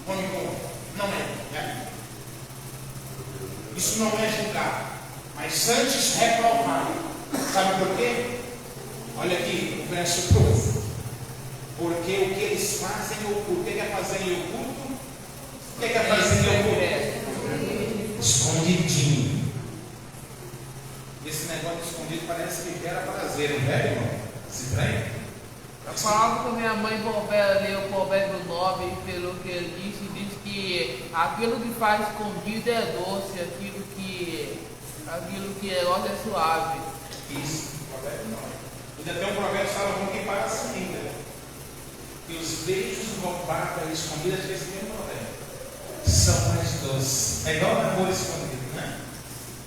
homem com o outro. Não é. Isso não é julgar, mas antes reprovar. Sabe por quê? Olha aqui o verso 12. Porque o que eles fazem em oculto, o que é fazer em oculto? O que é fazer em oculto? Escondidinho. Esse negócio de escondido parece que gera prazer, não é, irmão? Esse trem? Eu falava com minha mãe ali, o Provérbio 9, pelo que ele diz que aquilo que faz escondido é doce, aquilo que é negócio é suave. Isso, Provérbio 9. Ainda tem um provérbio de Salomão que fala assim, né? Que os beijos roubados e escondidos, às vezes mesmo são mais doces. É igual namoro escondido, né?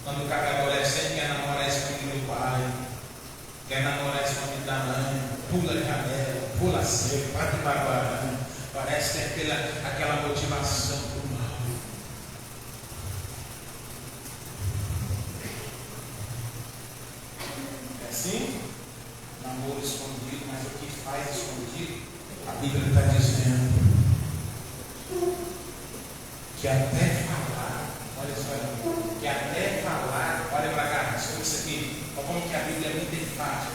Quando o cara adolescente quer namorar escondido do pai, quer namorar escondido da mãe, pula a janela, pula seco, bate barbarão. Parece que é aquela motivação do mal. É assim? Namoro escondido, mas o que faz escondido? A Bíblia está dizendo que até falar, olha só, que até falar, olha para cá, escuta isso aqui, olha como que a Bíblia é muito enfática,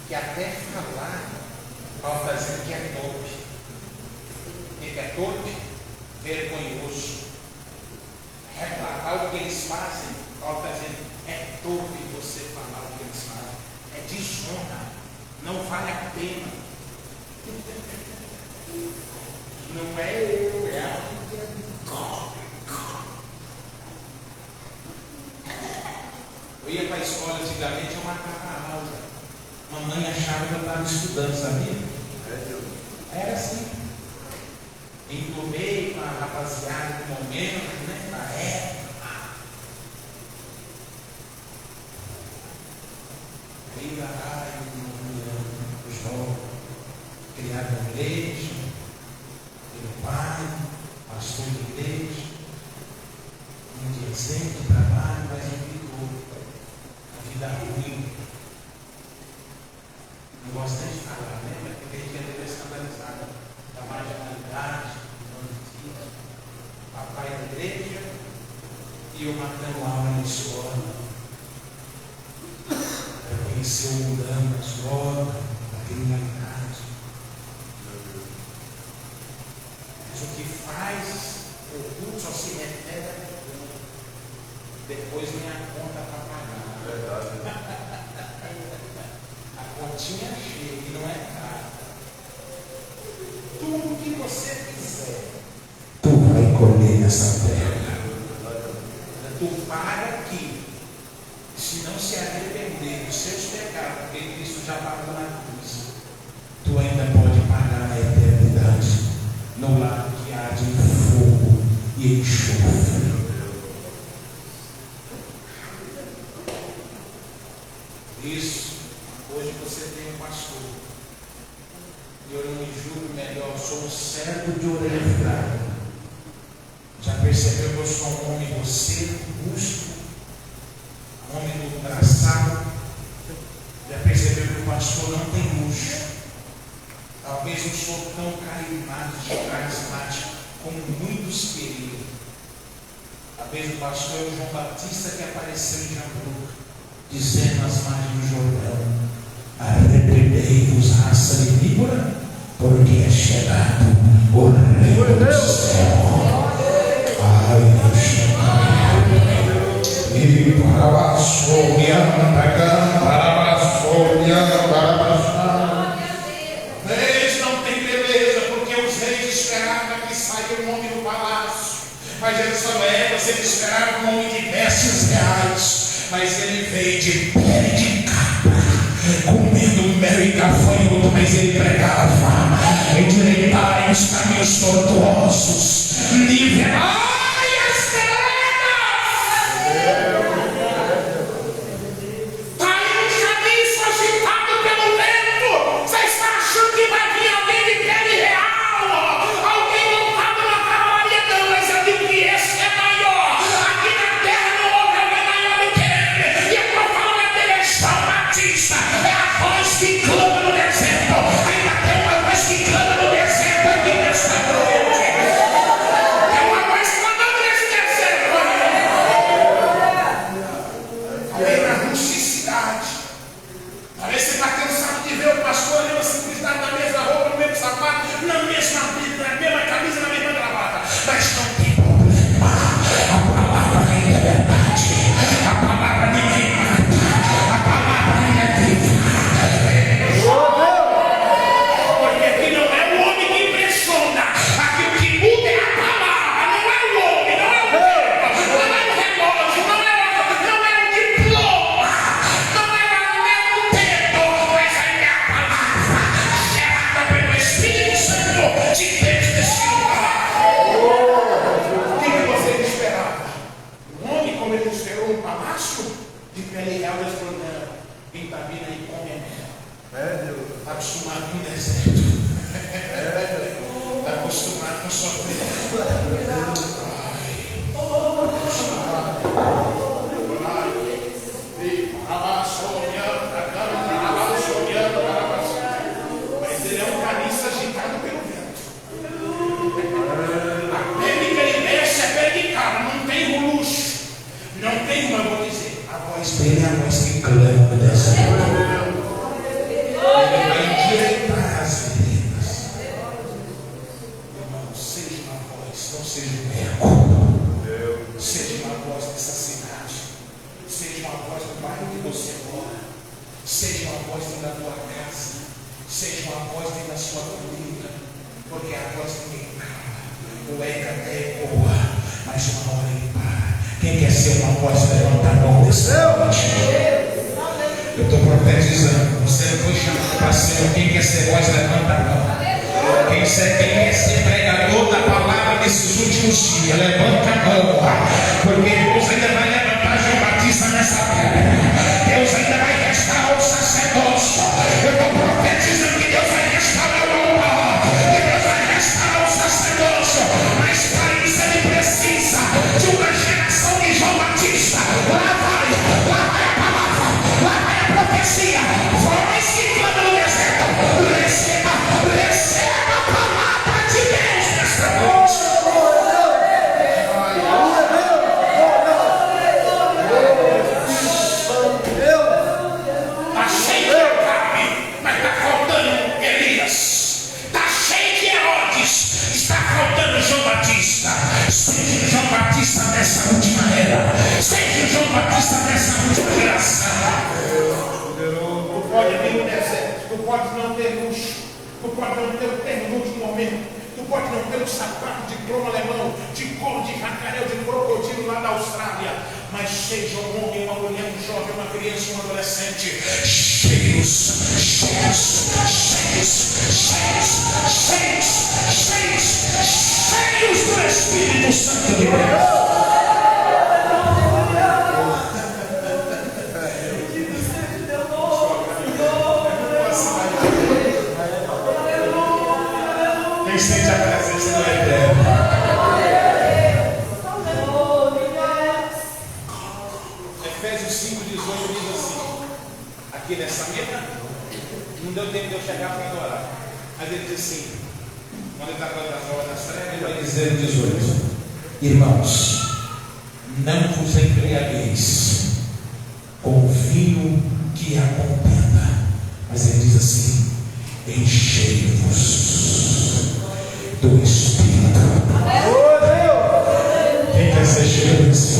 que até falar, ao fazer que é torpe. O que é torpe? Vergonhoso. Reclamar o que eles fazem, ao fazer, é torpe você falar o que eles fazem, é desonra, não vale a pena. Não é eu, é a eu ia para a escola antigamente, eu marcava a aula. Mamãe achava que eu estava estudando, sabia? Era assim. Enturmei com a rapaziada do momento, né? Na época. Ainda o João, criado na igreja, pelo pai, pastor de igreja, um exemplo de trabalho, mas não ficou. A vida ruim. Não gosto nem de falar, né? Porque a gente é meio escandalizado. Da marginalidade, papai da igreja e eu matando aula na escola. conheceu o mundano, as drogas, a criminalidade. Mas o que faz o culto só se refere a depois vem a conta para pagar. A continha chega e não é caro. Tudo que você quiser, tu vai colher nessa terra. tu paga aqui. Se não se arrepender dos seus pecados, porque Cristo já pagou na cruz, Tu ainda pode pagar na eternidade, no lago que arde em fogo e enxofre. isso, hoje você tem um pastor. E eu não me julgo melhor, eu sou um servo de orelha virada. Já percebeu que eu sou um homem grosseiro, busto, um homem do traçado? Já percebeu que o pastor não tem luxo? Talvez não sou tão carismático como muitos queriam. Talvez o pastor é o João Batista que apareceu em Jambrú, dizendo às margens do Jordão: arrependei-vos, raça de víbora, porque é chegado o reino do céu. Ai, Deus, e para a Sônia, reis não tem beleza, porque os reis esperavam que saia o nome do palácio, mas eles são éguas, eles esperavam um homem de vestes reais, mas ele veio de pele de cabra, comendo mel e gafanhoto, mas ele pregava: endireitai os caminhos tortuosos, nivelai as veredas. Está aí um caminho agitado pelo vento. Você está achando que vai vir alguém de pele real, alguém montado na cavalaria? Não, mas eu digo que esse é maior. Aqui na terra não houve alguém maior do que ele. E eu estou falando dele, é João Batista. É a voz que clama no deserto. Ainda tem uma voz que clama no deserto aqui nesta noite. É uma voz clamando nesse deserto. Alguém na rusticidade. Talvez você está cansado de ver o pastor ali na simplicidade, na mesma roupa, no mesmo sapato, na mesma camisa, na mesma gravata. Mas não tem problema. A palavra é verdade. A palavra ninguém mata. A palavra é viva. Porque aqui não é o homem que impressiona. Aqui o que muda é a palavra. Não é o homem, não é o tempo, não é o relógio, não é o diploma, não é o tempo, mas aí é a palavra gerada pelo Espírito Santo de Deus desse lugar. O que você esperava? Um homem como ele esperou um palácio de pele real resplandecendo. Quem está vindo aí come mel. Está acostumado com o deserto. Está acostumado com sofrer. Mas ele é um caniço agitado pelo vento. A pele que ele mexe é pele de cabra, não tem luxo. Não tem uma, vou dizer. A voz dele é a voz que clama no deserto. Ele vai endireitar as veredas. Irmão, seja uma voz, não seja um eco. Seja uma voz dessa cidade. Seja uma voz do bairro que você mora. Seja uma voz dentro da tua casa. Seja uma voz dentro da sua família. Porque a voz ninguém cala. O eco até ecoa, mas uma hora ele para. Quem quer ser uma voz, levanta a mão desse noite. Eu estou profetizando. Você não foi chamado para ser. Quem quer ser voz, levanta a mão. Quem quer ser pregador da palavra nesses últimos dias, levanta a mão. Porque Deus ainda vai levantar João Batista nessa terra. Deus ainda vai restaurar o sacerdócio. Eu estou profetizando que Deus vai restaurar o altar. Que Deus vai restaurar o sacerdócio. Mas para isso ele precisa de uma geração de João Batista. Lá vai a palavra, lá vai a profecia. Voz que clama no deserto. Receba a palavra de Deus nesta noite. bote, não, pelo sapato de cromo alemão, de couro de jacaré, de crocodilo lá da Austrália, mas seja um homem, uma mulher, um jovem, uma criança, um adolescente, cheios do Espírito Santo de Deus. Quem sente a presença do Eterno? Efésios 5:18 diz assim: aqui nessa mesa, não deu tempo de eu chegar para adorar, mas ele diz assim, quando ele está falando das obras das trevas, ele vai dizer 18: irmãos, não vos embriagueis com o vinho que a contenda, mas ele diz assim: enchei-vos do Espírito. Quem quer ser cheio do Espírito?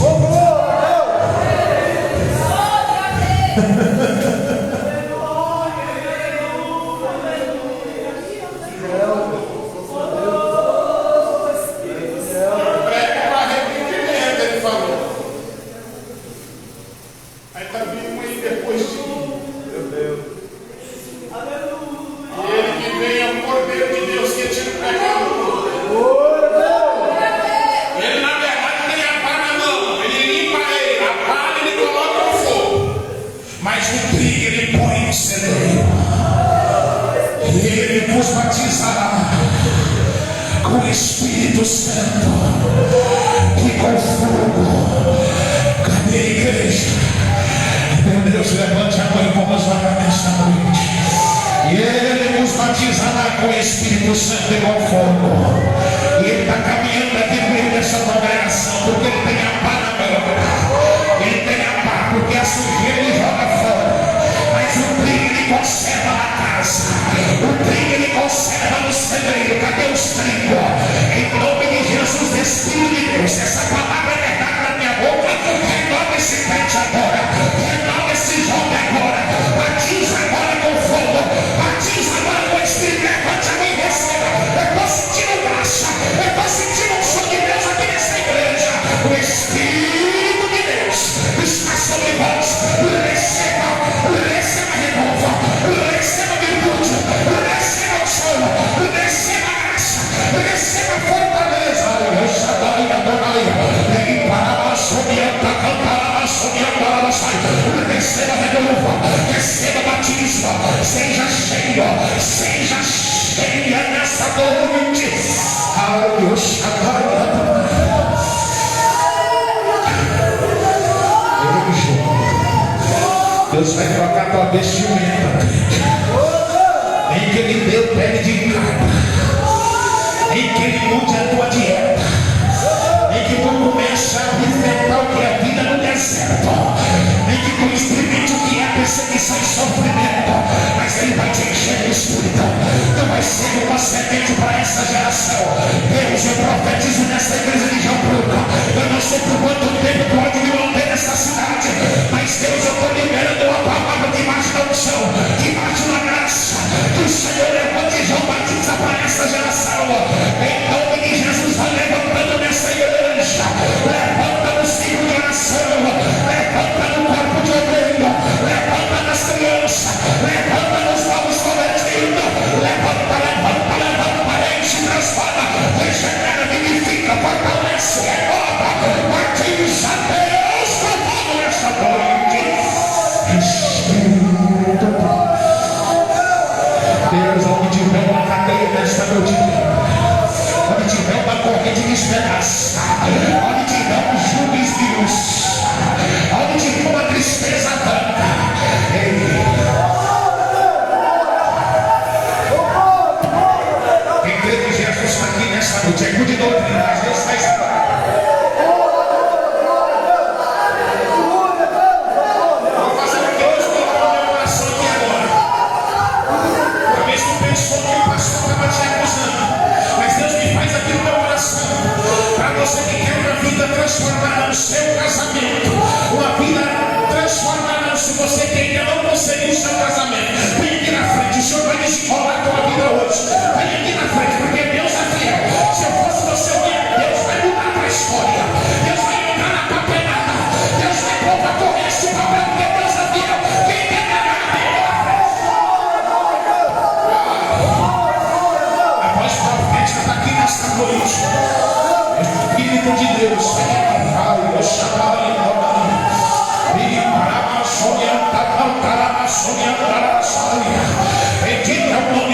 Espírito Santo, que com fogo. Cadê a igreja? Meu Deus, levante a mão e vamos orar nesta noite. E Ele nos batizará com o Espírito Santo e com fogo. E Ele está caminhando aqui no meio dessa congregação, porque Ele tem a pá na mão. Ele tem a pá, porque a sujeira Ele joga fora, mas o trigo Ele conserva na casa. O trigo Ele conserva no celeiro. Cadê os trigos? Em nome de Jesus, Espírito de Deus, essa palavra é verdade na minha boca. Renova esse crente agora, renova esse jovem agora, batiza agora com fogo, batiza agora com o Espírito. Levante a mão e receba. Eu estou sentindo graça, eu estou sentindo um som de Deus aqui nessa igreja. O Espírito de Deus está sobre vós. Receba, receba renova, receba virtude, receba o sol, receba graça, receba fortaleza. Receba renova, receba batismo, seja cheio, seja cheia nessa noite. Deus vai trocar tua vestimenta, em que Ele deu pele de cabra, em que Ele mude a tua dieta, em que tu começa a enfrentar o que é a vida no deserto, em que tu experimente o que é perseguição e sofrimento, mas Ele vai te encher do Espírito. Tu vai ser uma semente para essa geração. Deus, eu profetizo nessa igreja de João Bruno. Eu não sei por quanto tempo pode me manter nessa cidade, mas Deus, eu estou liberando uma palavra debaixo da unção, debaixo da graça, que o Senhor levante João Batista para essa geração. Em nome de Jesus, vai levantando nessa igreja, levanta no ciclo de oração, levanta no corpo de ovelha, levanta nas crianças, levanta nos novos convertidos, levanta, enche, transforma, regenera, vivifica, fortalece, renova, batiza. Deus, convado nessa noite. Deus, onde tiver uma cadeia nesta noite, onde tiver uma corrente de esperança, onde tiver um jugo esguioso, onde tiver uma tristeza tanta, quem crê que Jesus está aqui nessa noite, é de doutrina, mas Deus está esperando. Vou fazer o que Deus me dá uma oração aqui agora. Talvez tu pensou que o pastor estava te acusando, mas Deus me faz aqui uma oração para você que quer uma vida transformada no seu casamento, uma vida transformada. Se você que ainda não conseguiu o seu casamento, vem aqui na frente, o Senhor vai desenrolar a tua vida hoje. Vem aqui na frente, porque Deus é fiel.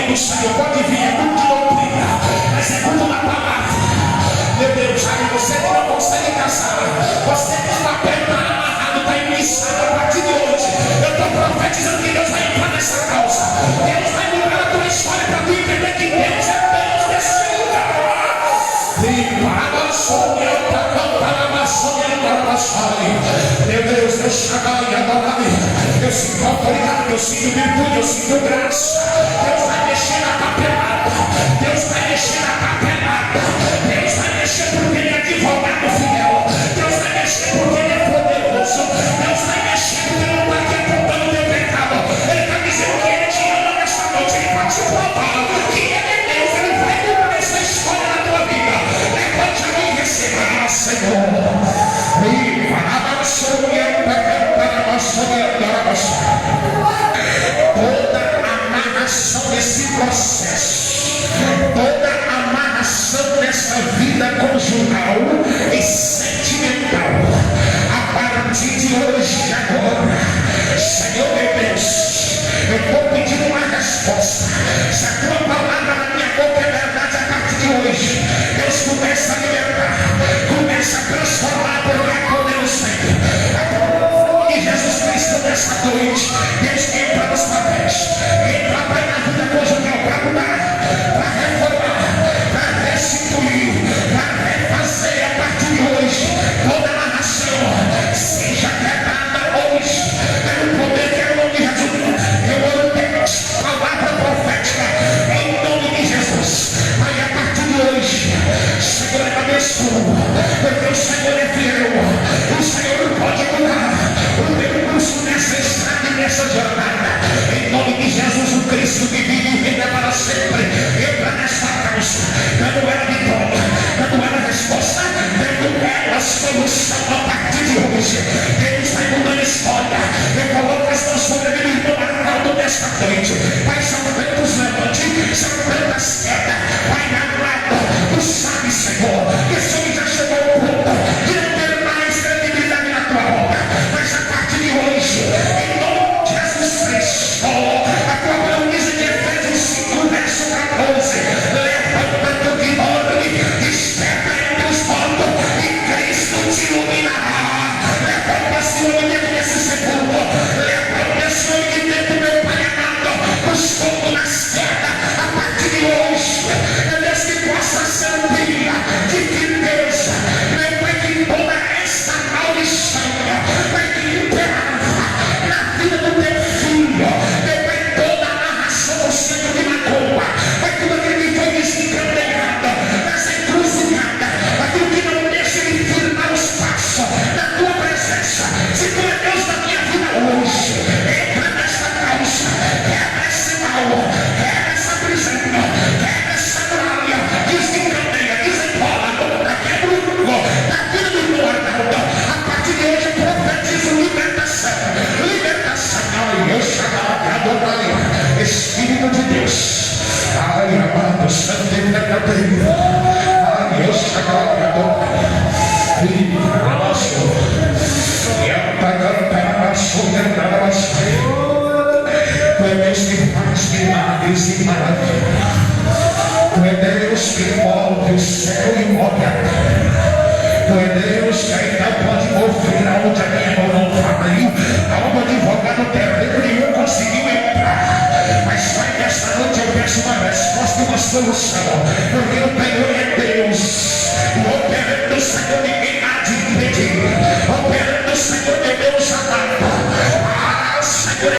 nome do Senhor. Pode vir, é muito de doutrina, mas é muito na palavra. Meu Deus, sabe, você que não consegue casar, você que está amarrado, está enguiçado a partir de hoje, eu estou profetizando que Deus vai entrar nessa causa. Deus vai mudar a tua história para tu entender que Deus é Deus desse lugar. Meu Deus, eu chamai, adorarei. Eu sinto autoridade, eu sinto virtude, eu sinto graça. Deus vai mexer na papelada. Deus vai mexer na papelada. Deus vai mexer porque Ele é advogado fiel. Deus vai mexer porque Ele é poderoso. Deus vai mexer porque Ele não está aqui apontando o teu pecado. Ele está dizendo que Ele te ama nesta noite. Ele vai te provar que Ele é Deus. Ele vai mudar essa história na tua vida. Levante a mão e receba, Senhor. Toda amarração desse processo, toda amarração dessa vida conjugal e sentimental, a partir de hoje, agora, Senhor meu Deus, eu estou pedindo uma resposta. Se a tua palavra na minha boca é verdade, a partir de hoje, Deus começa a libertar, começa a transformar pelo poder do Senhor. Jesus Cristo nessa noite, Deus entra nos papéis, entra na vida conjugal para mudar, para reformar, para restituir, para refazer a partir de hoje. Toda a narração seja quebrada hoje, pelo poder que é o nome de Jesus. Eu ordenho palavra profética em nome de Jesus. Aí a partir de hoje, Senhor, eu abençoo, porque o Senhor é fiel, o Senhor pode mudar o meu curso nessa estrada e nessa jornada. Em nome de Jesus, o Cristo que vive e reina para sempre, entra nessa causa, dando ela vitória, dando ela resposta, dando ela solução a partir de hoje. Deus vai mudando a história. Eu coloco as mãos sobre ele, irmão Arnaldo, nesta noite. Pai, são tantos levante, são tantas quedas. Pai amado, tu sabes, Senhor, que esse homem já chegou ao ponto de não ter mais credibilidade na tua obra. Mas a partir de hoje, em nome de Jesus Cristo, a tua palavra diz em Efésios 5, verso 14: levanta-te de dorme, desperta entre os mortos, e Cristo te iluminará. Levanta-se o homem desse sepulcro, levanta-se o homem dentro do meu Pai amado, buscando nas quedas. A partir de hoje, é Deus que possa ser um dia de firmeza. Meu Pai, que toda esta maldição vai te imperava na vida do teu filho. Meu Pai, toda a narração do centro de macumba, vai tudo aquilo que foi desencadeado nessa encruzilhada, aquilo que não deixa ele firmar os passos na tua presença. Se tu é Deus da minha vida hoje, entra nesta causa, quebra esse mal, quebra essa prisão, quebra essa muralha, desencadeia, desembola, quebra o fogo na vida do irmão Arnaldo. A partir de hoje, profetizo libertação, libertação. Ai, eu chamava, adorei, Espírito de Deus. Ai, amado, santo e verdadeiro. Ai, eu chamava, adorei, Filho, e a tu é Deus que faz milagres e maravilhas. Tu é Deus que move o céu e move a terra. Tu é Deus que ainda pode mover aonde a minha mão não vai, aonde o advogado terreno nenhum conseguiu entrar. Mas Pai, nesta noite eu peço uma resposta e uma solução, porque o Senhor é Deus. O operando do Senhor ninguém há de impedir. Operando do Senhor, meu Deus,